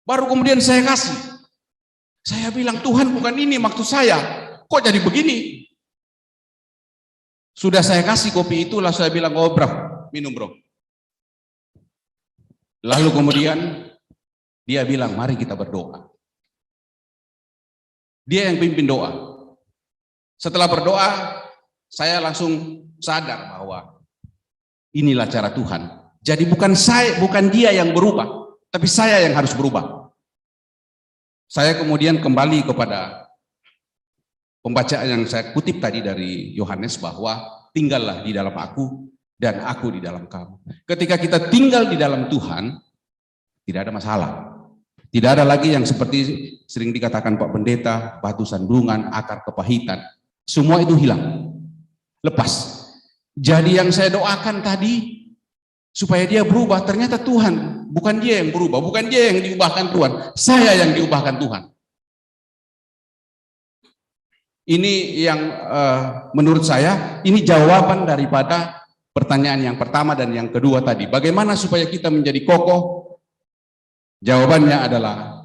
Baru kemudian saya kasih. Saya bilang, Tuhan, bukan ini maksud saya. Kok jadi begini? Sudah saya kasih kopi itu, lalu saya bilang, oh bro, minum bro. Lalu kemudian dia bilang, mari kita berdoa. Dia yang pimpin doa. Setelah berdoa, saya langsung sadar bahwa inilah cara Tuhan. Jadi bukan dia yang berubah, tapi saya yang harus berubah. Saya kemudian kembali kepada pembacaan yang saya kutip tadi dari Yohanes, bahwa tinggallah di dalam aku dan aku di dalam kamu. Ketika kita tinggal di dalam Tuhan, tidak ada masalah. Tidak ada lagi yang seperti sering dikatakan Pak Pendeta, batu sandungan, akar kepahitan. Semua itu hilang, lepas. Jadi yang saya doakan tadi, supaya dia berubah, ternyata Tuhan, bukan dia yang berubah, bukan dia yang diubahkan Tuhan, saya yang diubahkan Tuhan. Ini yang menurut saya, ini jawaban daripada pertanyaan yang pertama dan yang kedua tadi. Bagaimana supaya kita menjadi kokoh? Jawabannya adalah,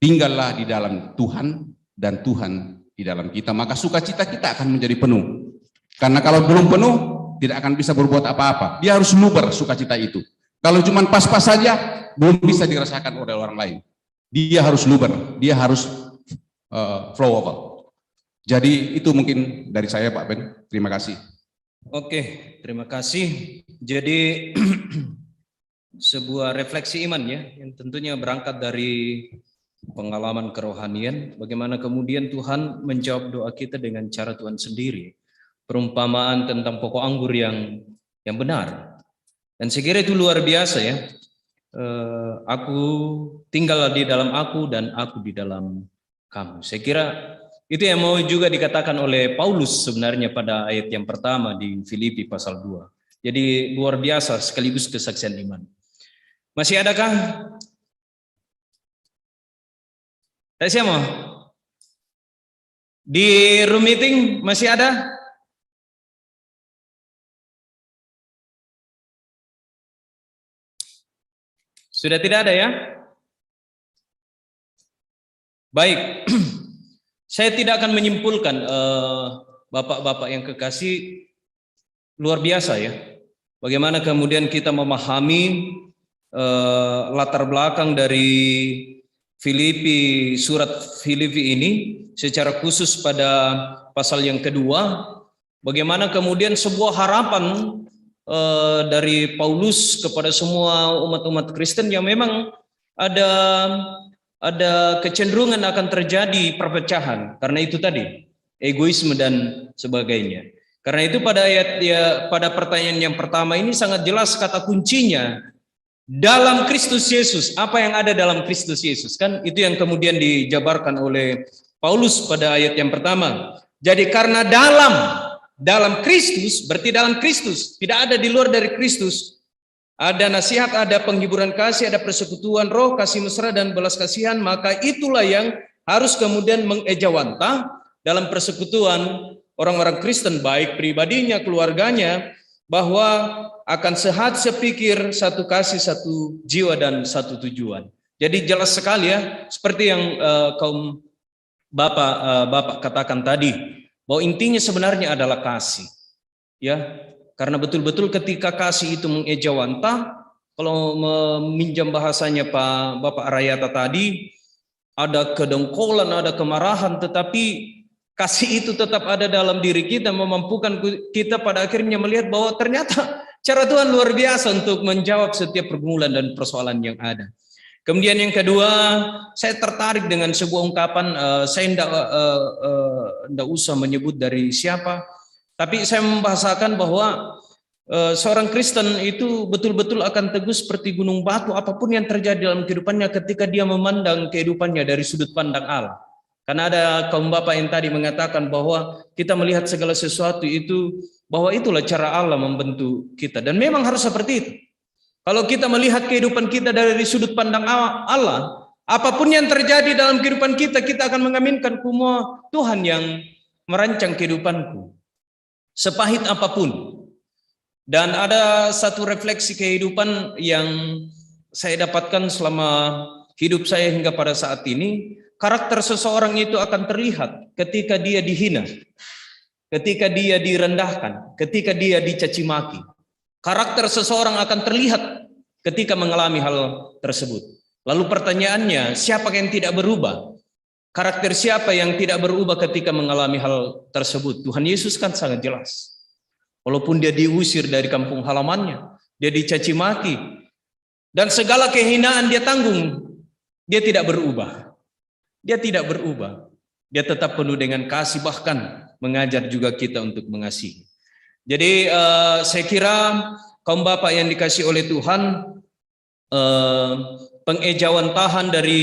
tinggallah di dalam Tuhan dan Tuhan di dalam kita, maka sukacita kita akan menjadi penuh. Karena kalau belum penuh, tidak akan bisa berbuat apa-apa. Dia harus luber sukacita itu. Kalau cuma pas-pas saja, belum bisa dirasakan oleh orang lain. Dia harus luber, dia harus flowable. Jadi itu mungkin dari saya, Pak Ben. Terima kasih. Oke, terima kasih. Jadi sebuah refleksi iman ya, yang tentunya berangkat dari pengalaman kerohanian, bagaimana kemudian Tuhan menjawab doa kita dengan cara Tuhan sendiri. Perumpamaan tentang pokok anggur yang benar. Dan saya kira itu luar biasa ya. Aku tinggal di dalam aku dan aku di dalam kamu. Saya kira itu yang mau juga dikatakan oleh Paulus sebenarnya pada ayat yang pertama di Filipi pasal 2. Jadi luar biasa sekaligus kesaksian iman. Masih adakah? Saya mau di room meeting masih ada? Sudah tidak ada ya? Baik, saya tidak akan menyimpulkan bapak-bapak yang kekasih, luar biasa ya. Bagaimana kemudian kita memahami latar belakang dari Filipi, surat Filipi ini secara khusus pada pasal yang kedua, bagaimana kemudian sebuah harapan dari Paulus kepada semua umat-umat Kristen yang memang ada kecenderungan akan terjadi perpecahan karena itu tadi egoisme dan sebagainya. Karena itu pada pertanyaan yang pertama ini sangat jelas kata kuncinya dalam Kristus Yesus. Apa yang ada dalam Kristus Yesus, kan itu yang kemudian dijabarkan oleh Paulus pada ayat yang pertama. Jadi karena dalam Kristus, berarti dalam Kristus, tidak ada di luar dari Kristus. Ada nasihat, ada penghiburan kasih, ada persekutuan roh, kasih mesra dan belas kasihan, maka itulah yang harus kemudian mengejawantah dalam persekutuan orang-orang Kristen, baik pribadinya, keluarganya, bahwa akan sehat sepikir, satu kasih, satu jiwa, dan satu tujuan. Jadi jelas sekali ya, seperti yang kaum bapak katakan tadi, bahwa intinya sebenarnya adalah kasih. Ya, karena betul-betul ketika kasih itu mengejawantah, kalau meminjam bahasanya Pak Bapak Rayata tadi, ada kedengkolan, ada kemarahan, tetapi kasih itu tetap ada dalam diri kita, memampukan kita pada akhirnya melihat bahwa ternyata cara Tuhan luar biasa untuk menjawab setiap pergumulan dan persoalan yang ada. Kemudian yang kedua, saya tertarik dengan sebuah ungkapan, saya tidak usah menyebut dari siapa, tapi saya membahasakan bahwa seorang Kristen itu betul-betul akan teguh seperti gunung batu apapun yang terjadi dalam kehidupannya ketika dia memandang kehidupannya dari sudut pandang Allah. Karena ada kaum bapak yang tadi mengatakan bahwa kita melihat segala sesuatu itu, bahwa itulah cara Allah membentuk kita. Dan memang harus seperti itu. Kalau kita melihat kehidupan kita dari sudut pandang Allah, apapun yang terjadi dalam kehidupan kita, kita akan mengaminkan semua Tuhan yang merancang kehidupanku. Sepahit apapun. Dan ada satu refleksi kehidupan yang saya dapatkan selama hidup saya hingga pada saat ini. Karakter seseorang itu akan terlihat ketika dia dihina, ketika dia direndahkan, ketika dia dicaci maki. Karakter seseorang akan terlihat ketika mengalami hal tersebut. Lalu pertanyaannya, siapa yang tidak berubah? Karakter siapa yang tidak berubah ketika mengalami hal tersebut? Tuhan Yesus kan sangat jelas. Walaupun dia diusir dari kampung halamannya, dia dicaci maki, dan segala kehinaan dia tanggung, dia tidak berubah. Dia tidak berubah. Dia tetap penuh dengan kasih, bahkan mengajar juga kita untuk mengasihi. Jadi saya kira kaum bapak yang dikasihi oleh Tuhan, pengejauhan tahan dari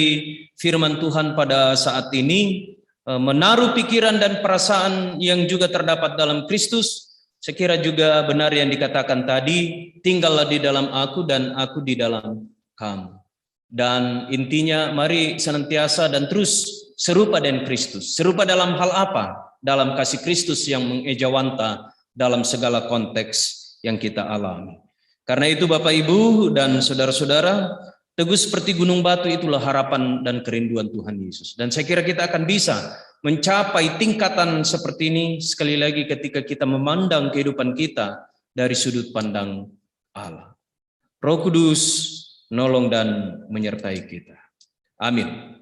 firman Tuhan pada saat ini, menaruh pikiran dan perasaan yang juga terdapat dalam Kristus. Saya kira juga benar yang dikatakan tadi, tinggallah di dalam aku dan aku di dalam kamu. Dan intinya mari senantiasa dan terus serupa dengan Kristus. Serupa dalam hal apa? Dalam kasih Kristus yang mengejawanta dalam segala konteks yang kita alami. Karena itu Bapak Ibu dan saudara-saudara, teguh seperti gunung batu itulah harapan dan kerinduan Tuhan Yesus. Dan saya kira kita akan bisa mencapai tingkatan seperti ini sekali lagi ketika kita memandang kehidupan kita dari sudut pandang Allah. Roh Kudus nolong dan menyertai kita. Amin.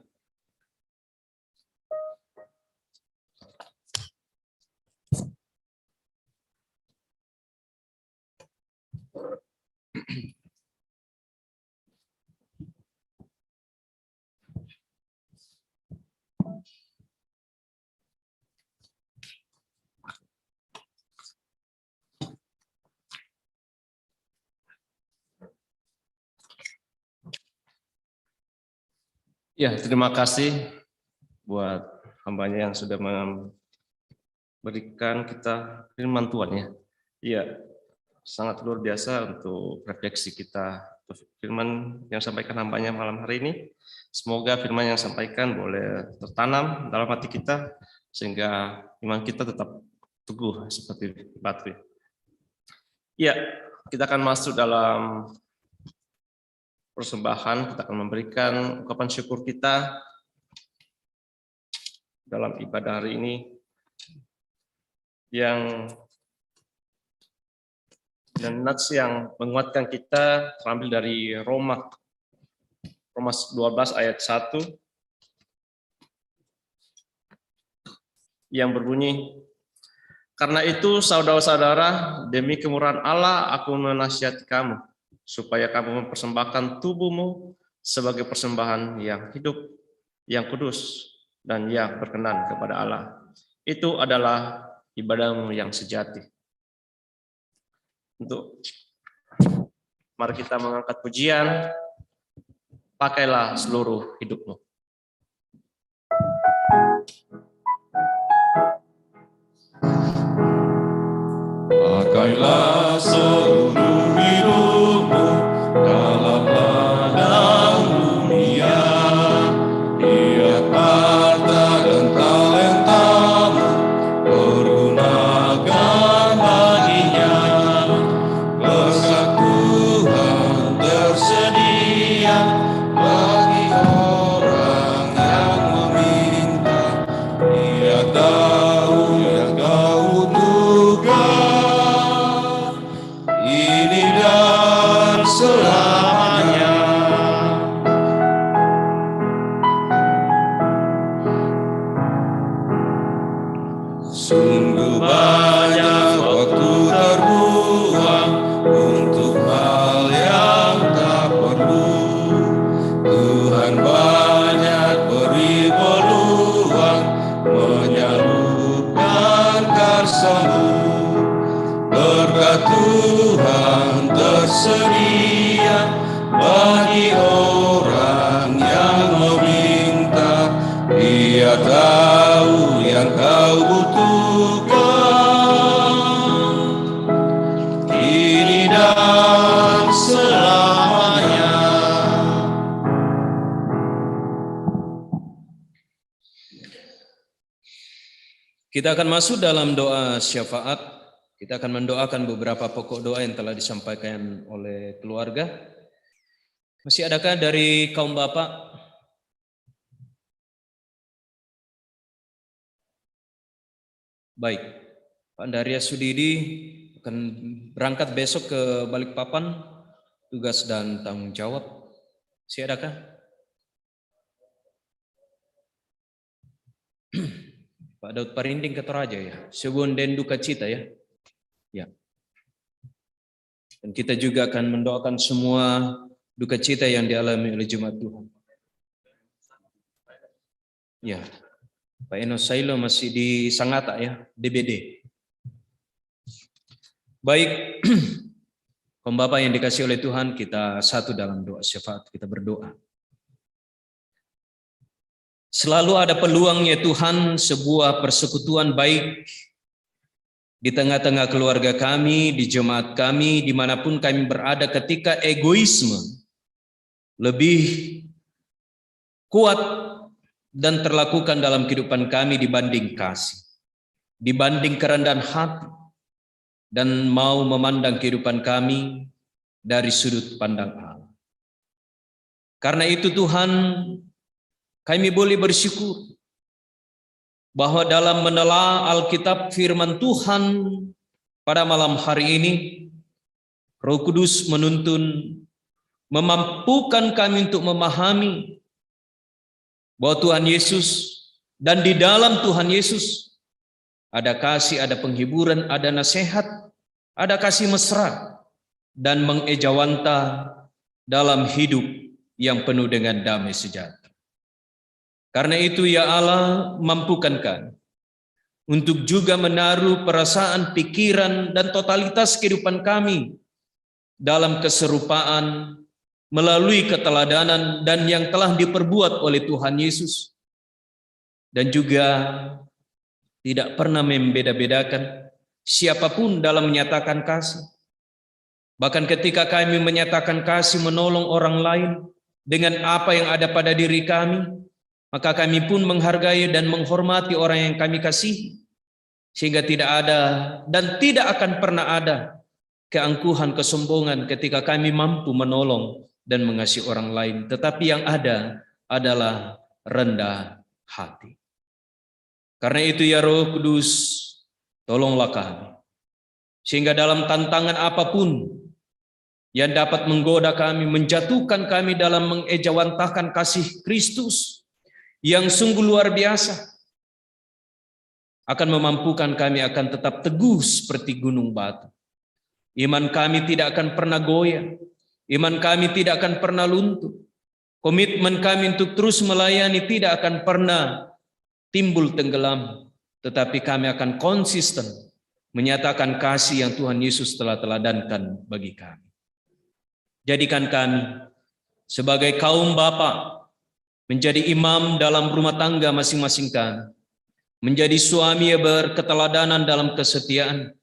Ya, terima kasih buat hambanya yang sudah memberikan kita firman Tuhan ya. Iya, sangat luar biasa untuk refleksi kita. Firman yang sampaikan hambanya malam hari ini, semoga firman yang sampaikan boleh tertanam dalam hati kita, sehingga iman kita tetap teguh seperti batu. Ya, kita akan masuk dalam persembahan. Kita akan memberikan ungkapan syukur kita dalam ibadah hari ini yang nats yang menguatkan kita terambil dari Roma 12 ayat 1 yang berbunyi, karena itu saudara-saudara, demi kemurahan Allah aku menasihati kamu supaya kamu mempersembahkan tubuhmu sebagai persembahan yang hidup, yang kudus, dan yang berkenan kepada Allah. Itu adalah ibadahmu yang sejati. Mari kita mengangkat pujian, pakailah seluruh hidupmu. Pakailah seluruh hidupmu dalam ladang dunia, tiap harta dan talentamu pergunakan baginya. Berkat Tuhan tersedia bagi orang yang meminta. Dia tahu yang kau duga. Ini Kita akan masuk dalam doa syafaat. Kita akan mendoakan beberapa pokok doa yang telah disampaikan oleh keluarga. Masih adakah dari kaum bapak? Baik, Pak Daria Sudidi akan berangkat besok ke Balikpapan, tugas dan tanggung jawab. Masih adakah? Pak Daud Parinding ke Toraja ya, Sebuah dan duka cita ya. Ya. Dan kita juga akan mendoakan semua duka cita yang dialami oleh jemaat Tuhan. Ya. Pak Enos Sailo masih di Sangatta ya, DBD. Baik, kaum bapak yang dikasih oleh Tuhan, kita satu dalam doa syafaat, kita berdoa. Selalu ada peluangnya Tuhan sebuah persekutuan baik di tengah-tengah keluarga kami, di jemaat kami, dimanapun kami berada ketika egoisme lebih kuat dan terlakukan dalam kehidupan kami dibanding kasih, dibanding kerendahan hati, dan mau memandang kehidupan kami dari sudut pandang Allah. Karena itu Tuhan, kami boleh bersyukur bahwa dalam menelaah Alkitab firman Tuhan pada malam hari ini, Roh Kudus menuntun, memampukan kami untuk memahami bahwa Tuhan Yesus dan di dalam Tuhan Yesus ada kasih, ada penghiburan, ada nasihat, ada kasih mesra dan mengejawanta dalam hidup yang penuh dengan damai sejahtera. Karena itu ya Allah, mampukan kami untuk juga menaruh perasaan, pikiran dan totalitas kehidupan kami dalam keserupaan melalui keteladanan dan yang telah diperbuat oleh Tuhan Yesus, dan juga tidak pernah membeda-bedakan siapapun dalam menyatakan kasih. Bahkan ketika kami menyatakan kasih menolong orang lain dengan apa yang ada pada diri kami, maka kami pun menghargai dan menghormati orang yang kami kasihi, sehingga tidak ada dan tidak akan pernah ada keangkuhan, kesombongan ketika kami mampu menolong dan mengasihi orang lain, tetapi yang ada adalah rendah hati. Karena itu ya Roh Kudus, tolonglah kami, sehingga dalam tantangan apapun yang dapat menggoda kami, menjatuhkan kami dalam mengejawantahkan kasih Kristus yang sungguh luar biasa, akan memampukan kami akan tetap teguh seperti gunung batu. Iman kami tidak akan pernah goyah. Iman kami tidak akan pernah luntur. Komitmen kami untuk terus melayani tidak akan pernah timbul tenggelam, tetapi kami akan konsisten menyatakan kasih yang Tuhan Yesus telah teladankan bagi kami. Jadikan kami sebagai kaum bapa menjadi imam dalam rumah tangga masing-masing kami, menjadi suami yang berketeladanan dalam kesetiaan,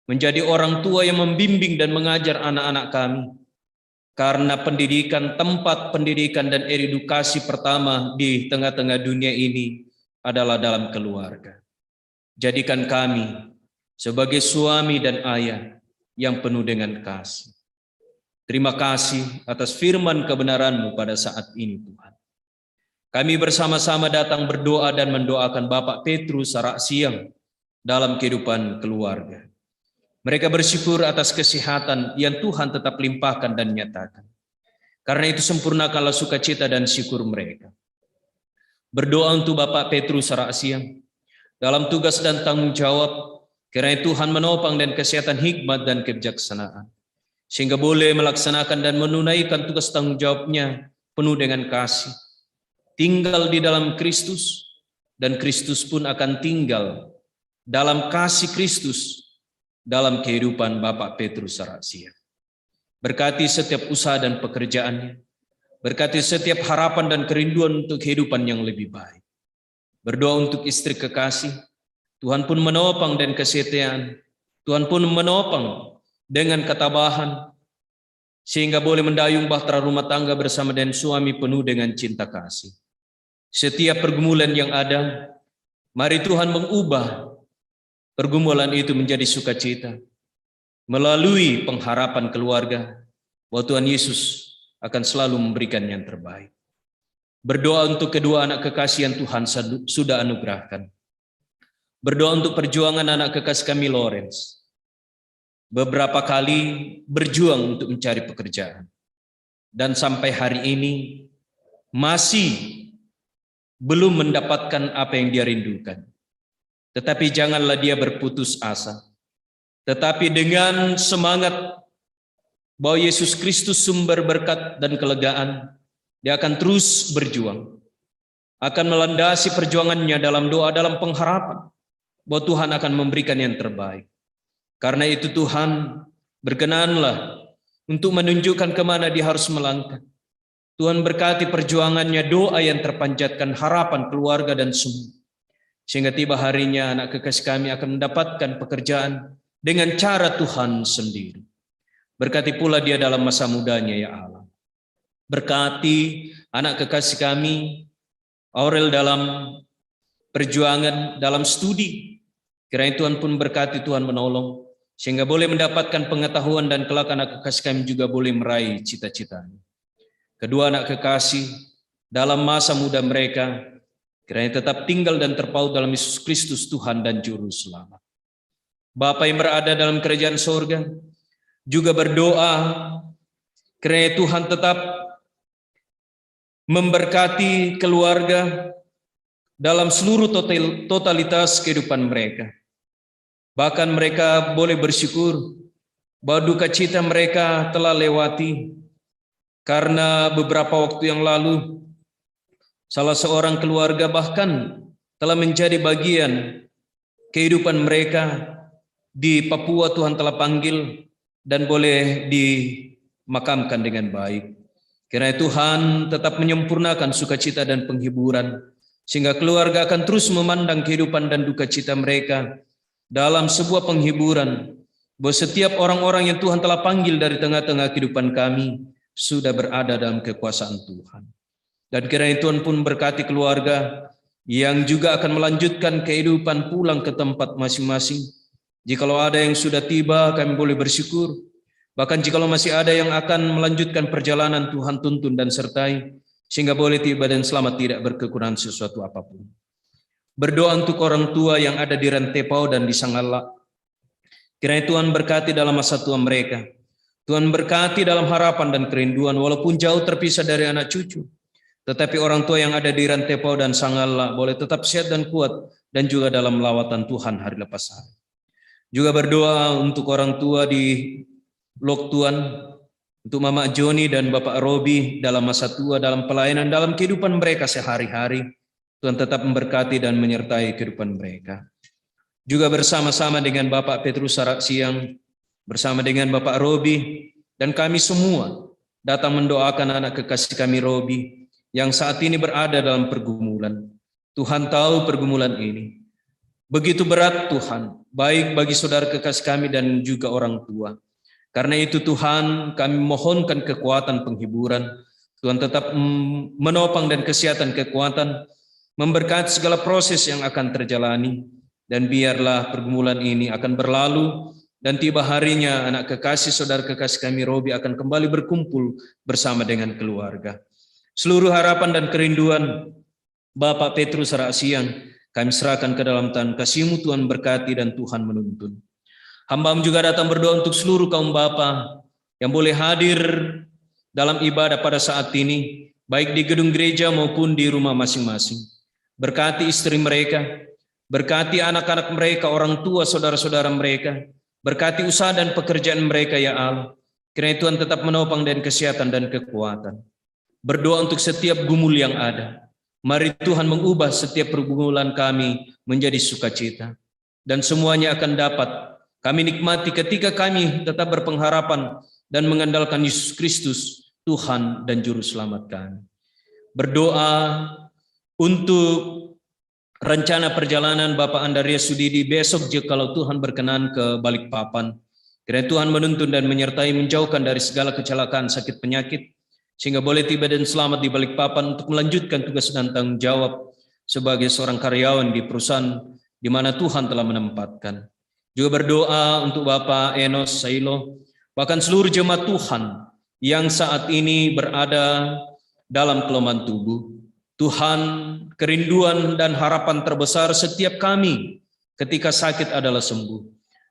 menjadi orang tua yang membimbing dan mengajar anak-anak kami. Karena pendidikan, tempat pendidikan dan edukasi pertama di tengah-tengah dunia ini adalah dalam keluarga. Jadikan kami sebagai suami dan ayah yang penuh dengan kasih. Terima kasih atas firman kebenaran-Mu pada saat ini Tuhan. Kami bersama-sama datang berdoa dan mendoakan Bapak Petrus Sarak Siang dalam kehidupan keluarga. Mereka bersyukur atas kesehatan yang Tuhan tetap limpahkan dan nyatakan. Karena itu sempurnakanlah sukacita dan syukur mereka. Berdoa untuk Bapak Petrus Sarak Siang dalam tugas dan tanggung jawab, kiranya Tuhan menopang dan kesehatan hikmat dan kebijaksanaan, sehingga boleh melaksanakan dan menunaikan tugas tanggung jawabnya penuh dengan kasih. Tinggal di dalam Kristus, dan Kristus pun akan tinggal dalam kasih Kristus dalam kehidupan Bapak Petrus Sarak Siang. Berkati setiap usaha dan pekerjaannya, berkati setiap harapan dan kerinduan untuk kehidupan yang lebih baik. Berdoa untuk istri kekasih, Tuhan pun menopang dan kesetiaan, Tuhan pun menopang dengan ketabahan, sehingga boleh mendayung bahtera rumah tangga bersama dengan suami penuh dengan cinta kasih. Setiap pergumulan yang ada, mari Tuhan mengubah pergumulan itu menjadi sukacita melalui pengharapan keluarga bahwa Tuhan Yesus akan selalu memberikan yang terbaik. Berdoa untuk kedua anak kekasih yang Tuhan sudah anugerahkan. Berdoa untuk perjuangan anak kekasih kami Lawrence. Beberapa kali berjuang untuk mencari pekerjaan. Dan sampai hari ini masih belum mendapatkan apa yang dia rindukan. Tetapi janganlah dia berputus asa. Tetapi dengan semangat bahwa Yesus Kristus sumber berkat dan kelegaan, dia akan terus berjuang. Akan melandasi perjuangannya dalam doa, dalam pengharapan bahwa Tuhan akan memberikan yang terbaik. Karena itu Tuhan berkenanlah untuk menunjukkan kemana dia harus melangkah. Tuhan berkati perjuangannya, doa yang terpanjatkan, harapan keluarga dan semua. Sehingga tiba harinya anak kekasih kami akan mendapatkan pekerjaan dengan cara Tuhan sendiri. Berkati pula dia dalam masa mudanya ya Allah. Berkati anak kekasih kami Aurel dalam perjuangan, dalam studi. Kiranya Tuhan pun berkati, Tuhan menolong. Sehingga boleh mendapatkan pengetahuan dan kelak anak kekasih kami juga boleh meraih cita-citanya. Kedua anak kekasih dalam masa muda mereka, kiranya tetap tinggal dan terpaut dalam Yesus Kristus Tuhan dan Juru Selamat. Bapa yang berada dalam kerajaan sorga, juga berdoa, kiranya Tuhan tetap memberkati keluarga dalam seluruh totalitas kehidupan mereka. Bahkan mereka boleh bersyukur bahwa duka cita mereka telah lewati, karena beberapa waktu yang lalu salah seorang keluarga bahkan telah menjadi bagian kehidupan mereka di Papua. Tuhan telah panggil dan boleh dimakamkan dengan baik. Kiranya Tuhan tetap menyempurnakan sukacita dan penghiburan, sehingga keluarga akan terus memandang kehidupan dan duka cita mereka dalam sebuah penghiburan, bahwa setiap orang-orang yang Tuhan telah panggil dari tengah-tengah kehidupan kami sudah berada dalam kekuasaan Tuhan. Dan kiranya Tuhan pun berkati keluarga yang juga akan melanjutkan kehidupan pulang ke tempat masing-masing. Jikalau ada yang sudah tiba, kami boleh bersyukur. Bahkan jikalau masih ada yang akan melanjutkan perjalanan, Tuhan tuntun dan sertai, sehingga boleh tiba dan selamat, tidak berkekurangan sesuatu apapun. Berdoa untuk orang tua yang ada di Rantepau dan di Sanggala. Kiranya Tuhan berkati dalam masa tua mereka. Tuhan berkati dalam harapan dan kerinduan, walaupun jauh terpisah dari anak cucu. Tetapi orang tua yang ada di Rantepau dan Sanggala boleh tetap sehat dan kuat, dan juga dalam lawatan Tuhan hari lepas hari. Juga berdoa untuk orang tua di Lok Tuan, untuk Mama Joni dan Bapak Robi dalam masa tua, dalam pelayanan, dalam kehidupan mereka sehari-hari. Tuhan tetap memberkati dan menyertai kehidupan mereka. Juga bersama-sama dengan Bapak Petrus Sarak Siang, bersama dengan Bapak Robi, dan kami semua datang mendoakan anak kekasih kami Robi yang saat ini berada dalam pergumulan. Tuhan tahu pergumulan ini begitu berat Tuhan, baik bagi saudara kekasih kami dan juga orang tua. Karena itu Tuhan, kami mohonkan kekuatan penghiburan. Tuhan tetap menopang dan kesehatan, kekuatan, memberkati segala proses yang akan terjalani, dan biarlah pergumulan ini akan berlalu, dan tiba harinya anak kekasih saudara kekasih kami Robi akan kembali berkumpul bersama dengan keluarga. Seluruh harapan dan kerinduan Bapak Petrus Sarak Siang kami serahkan ke dalam tangan kasih-Mu. Tuhan berkati dan Tuhan menuntun. Hamba-Mu juga datang berdoa untuk seluruh kaum bapa yang boleh hadir dalam ibadah pada saat ini, baik di gedung gereja maupun di rumah masing-masing. Berkati istri mereka, berkati anak-anak mereka, orang tua, saudara-saudara mereka, berkati usaha dan pekerjaan mereka ya Allah. Kiranya Tuhan tetap menopang dan kesehatan dan kekuatan. Berdoa untuk setiap gumul yang ada. Mari Tuhan mengubah setiap pergumulan kami menjadi sukacita. Dan semuanya akan dapat kami nikmati ketika kami tetap berpengharapan dan mengandalkan Yesus Kristus, Tuhan dan Juru Selamat kami. Berdoa untuk rencana perjalanan Bapak Andaria Sudidi besok jikalau Tuhan berkenan ke Balikpapan. Kiranya Tuhan menuntun dan menyertai, menjauhkan dari segala kecelakaan, sakit, penyakit, sehingga boleh tiba dan selamat di Balikpapan untuk melanjutkan tugas dan tanggung jawab sebagai seorang karyawan di perusahaan di mana Tuhan telah menempatkan. Juga berdoa untuk Bapak Enos Sailo, bahkan seluruh jemaat Tuhan yang saat ini berada dalam kelemahan tubuh. Tuhan, kerinduan dan harapan terbesar setiap kami ketika sakit adalah sembuh.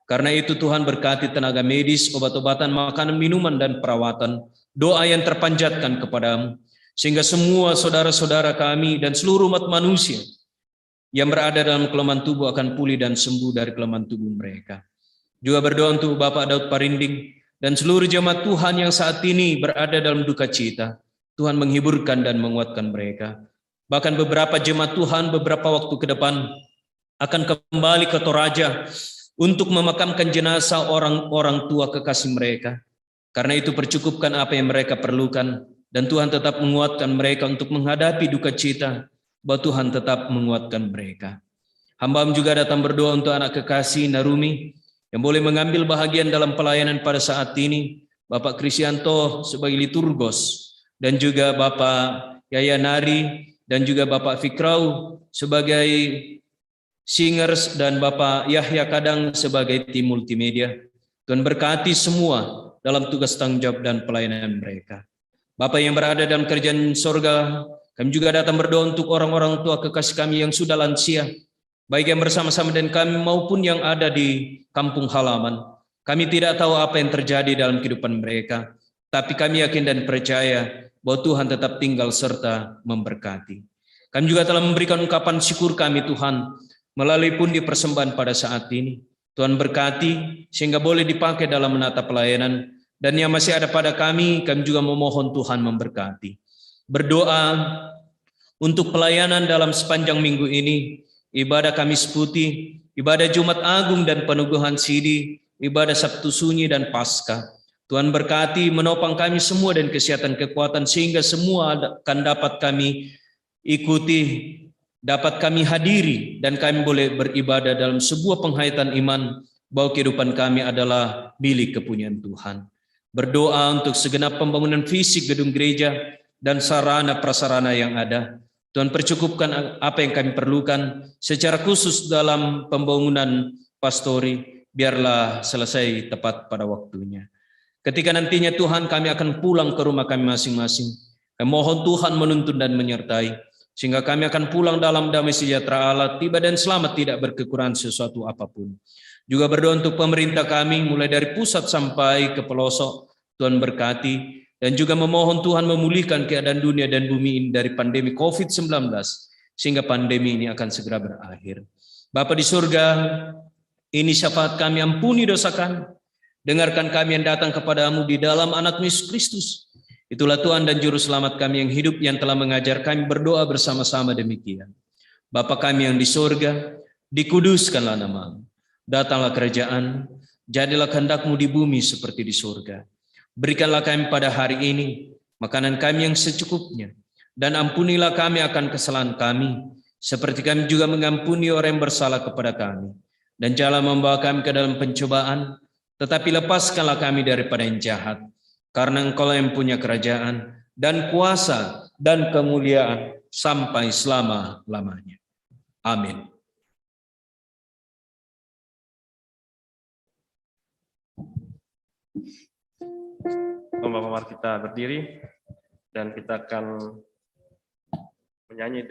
Karena itu Tuhan berkati tenaga medis, obat-obatan, makanan, minuman, dan perawatan. Doa yang terpanjatkan kepadamu, sehingga semua saudara-saudara kami dan seluruh umat manusia yang berada dalam kelemahan tubuh akan pulih dan sembuh dari kelemahan tubuh mereka. Juga berdoa untuk Bapak Daud Parinding dan seluruh jemaat Tuhan yang saat ini berada dalam duka cita. Tuhan menghiburkan dan menguatkan mereka. Bahkan beberapa jemaat Tuhan beberapa waktu ke depan akan kembali ke Toraja untuk memakamkan jenazah orang-orang tua kekasih mereka. Karena itu percukupkan apa yang mereka perlukan, dan Tuhan tetap menguatkan mereka untuk menghadapi duka cita, bahwa Tuhan tetap menguatkan mereka. Hamba juga datang berdoa untuk anak kekasih Narumi yang boleh mengambil bahagian dalam pelayanan pada saat ini, Bapak Krisyanto sebagai liturgos, dan juga Bapak Yaya Nari, dan juga Bapak Fikrau sebagai singers, dan Bapak Yahya Kadang sebagai tim multimedia. Tuhan berkati semua dalam tugas tanggung jawab dan pelayanan mereka. Bapak yang berada dalam kerajaan sorga, kami juga datang berdoa untuk orang-orang tua kekasih kami yang sudah lansia, baik yang bersama-sama dengan kami maupun yang ada di kampung halaman. Kami tidak tahu apa yang terjadi dalam kehidupan mereka, tapi kami yakin dan percaya bahwa Tuhan tetap tinggal serta memberkati. Kami juga telah memberikan ungkapan syukur kami Tuhan melalui pundi persembahan pada saat ini. Tuhan berkati sehingga boleh dipakai dalam menata pelayanan, dan yang masih ada pada kami juga memohon Tuhan memberkati. Berdoa untuk pelayanan dalam sepanjang minggu ini, ibadah Kamis Putih, ibadah Jumat Agung dan Peneguhan Sidi, ibadah Sabtu Sunyi dan Paskah. Tuhan berkati menopang kami semua dan kesehatan kekuatan sehingga semua akan dapat kami ikuti, dapat kami hadiri, dan kami boleh beribadah dalam sebuah penghayatan iman bahwa kehidupan kami adalah milik kepunyaan Tuhan. Berdoa untuk segenap pembangunan fisik gedung gereja dan sarana prasarana yang ada. Tuhan percukupkan apa yang kami perlukan, secara khusus dalam pembangunan pastori, biarlah selesai tepat pada waktunya. Ketika nantinya Tuhan kami akan pulang ke rumah kami masing-masing, kami mohon Tuhan menuntun dan menyertai, sehingga kami akan pulang dalam damai sejahtera Allah, tiba dan selamat, tidak berkekurangan sesuatu apapun. Juga berdoa untuk pemerintah kami, mulai dari pusat sampai ke pelosok, Tuhan berkati, dan juga memohon Tuhan memulihkan keadaan dunia dan bumi ini dari pandemi COVID-19, sehingga pandemi ini akan segera berakhir. Bapa di surga, ini syafaat kami, ampuni dosa kami, dengarkan kami yang datang kepadamu di dalam anak-Mu Yesus Kristus. Itulah Tuhan dan Juru Selamat kami yang hidup, yang telah mengajar kami berdoa bersama-sama demikian. Bapa kami yang di surga, dikuduskanlah nama-Mu. Datanglah kerajaan, jadilah kehendak-Mu di bumi seperti di surga. Berikanlah kami pada hari ini makanan kami yang secukupnya, dan ampunilah kami akan kesalahan kami, seperti kami juga mengampuni orang yang bersalah kepada kami. Dan janganlah membawa kami ke dalam pencobaan, tetapi lepaskanlah kami daripada yang jahat, karena Engkau yang punya kerajaan dan kuasa dan kemuliaan sampai selama-lamanya. Amin. Bapak-bapak kita berdiri dan kita akan menyanyi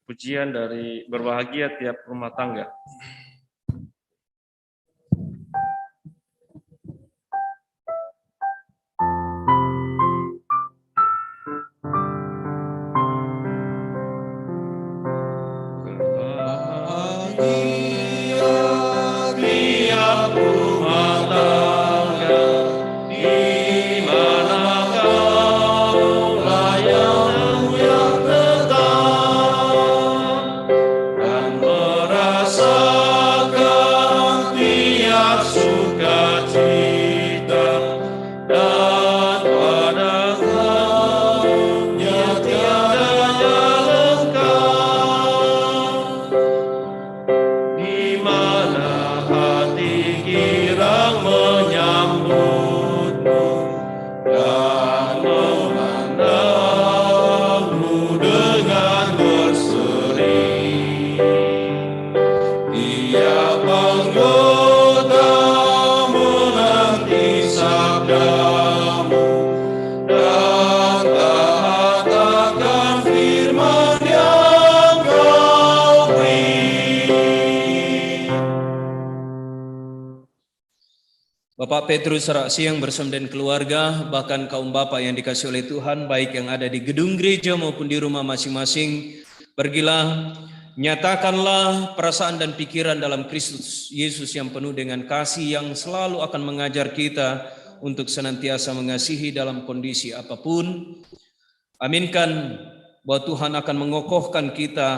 pujian dari Berbahagia Tiap Rumah Tangga. Yang merasa Bapak Petrus Raksiang bersama dengan keluarga, bahkan kaum bapak yang dikasih oleh Tuhan, baik yang ada di gedung gereja maupun di rumah masing-masing, pergilah, nyatakanlah perasaan dan pikiran dalam Kristus Yesus yang penuh dengan kasih yang selalu akan mengajar kita untuk senantiasa mengasihi dalam kondisi apapun. Aminkan bahwa Tuhan akan mengokohkan kita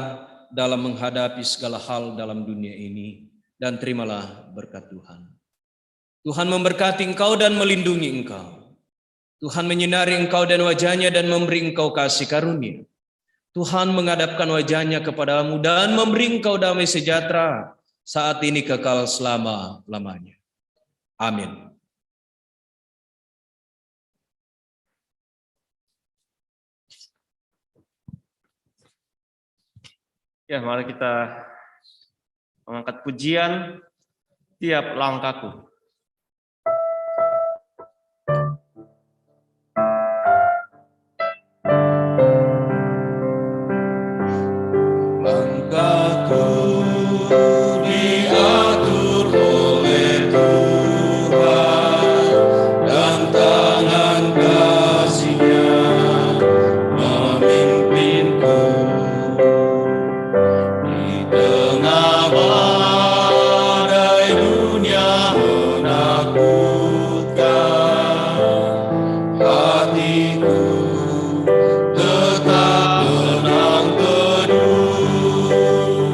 dalam menghadapi segala hal dalam dunia ini. Dan terimalah berkat Tuhan. Tuhan memberkati engkau dan melindungi engkau. Tuhan menyinari engkau dan wajahnya dan memberi engkau kasih karunia. Tuhan menghadapkan wajahnya kepadamu dan memberi engkau damai sejahtera saat ini kekal selama-lamanya. Amin. Ya, mari kita mengangkat pujian tiap langkahku. Langkahku diatur oleh Tuhan dan tangan kasih-Nya memimpinku di tengah badai dunia menakutkan. Hatiku tetap tenang teduh,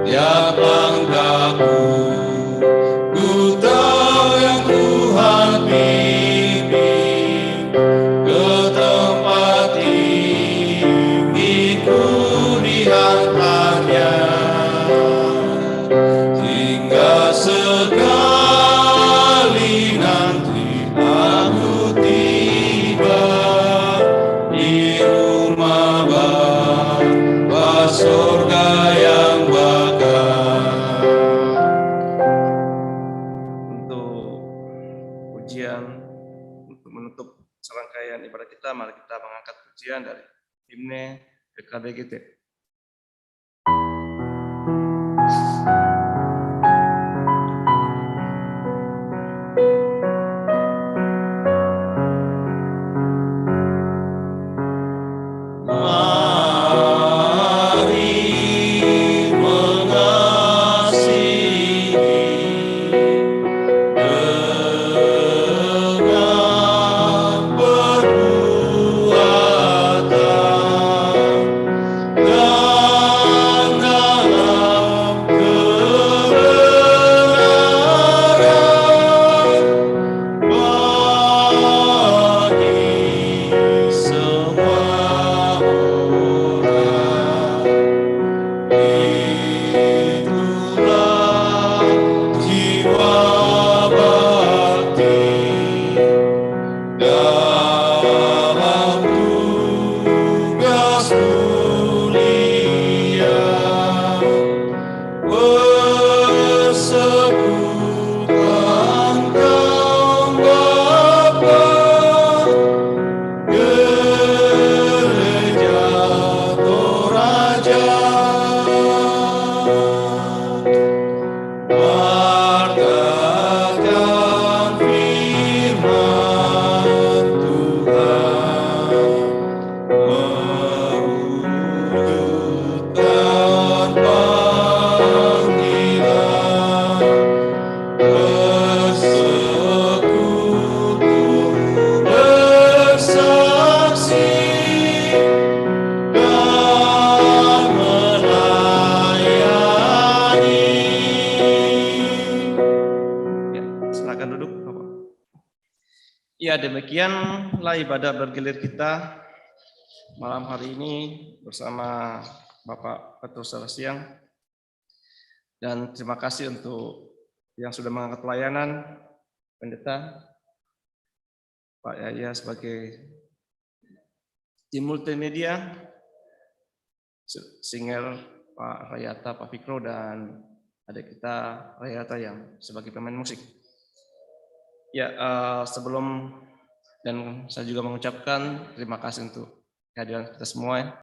tiap langkahku ku tahu yang Tuhan pimpin ke tempat tinggi-Ku diantarnya, hingga sekali nanti aku tiba di rumah Bapa surga yang bakal. Untuk pujian, untuk menutup serangkaian ibadah kita, mari kita mengangkat pujian dari himne PKBGT. Mari mengasihi dengan perbuatan dan dalam kebenaran bagi semua orang. Itulah jiwa bakti dalam tugas mulia, persekutuan kaum Bapa, Gereja Toraja, wartakan firman Tuhan, mewujudkan panggilan, bersekutu bersaksi dan melayani. Ya, silakan duduk, Bapak. Ya, demikianlah ibadah bergilir kita malam hari ini bersama Bapak Petrus Raksiang. Dan terima kasih untuk yang sudah mengangkat pelayanan, pendeta, Pak Yaya sebagai tim multimedia, singer Pak Rayata, Pak Fikro, dan adik kita Rayata yang sebagai pemain musik. Ya, sebelum dan saya juga mengucapkan terima kasih untuk kehadiran kita semua.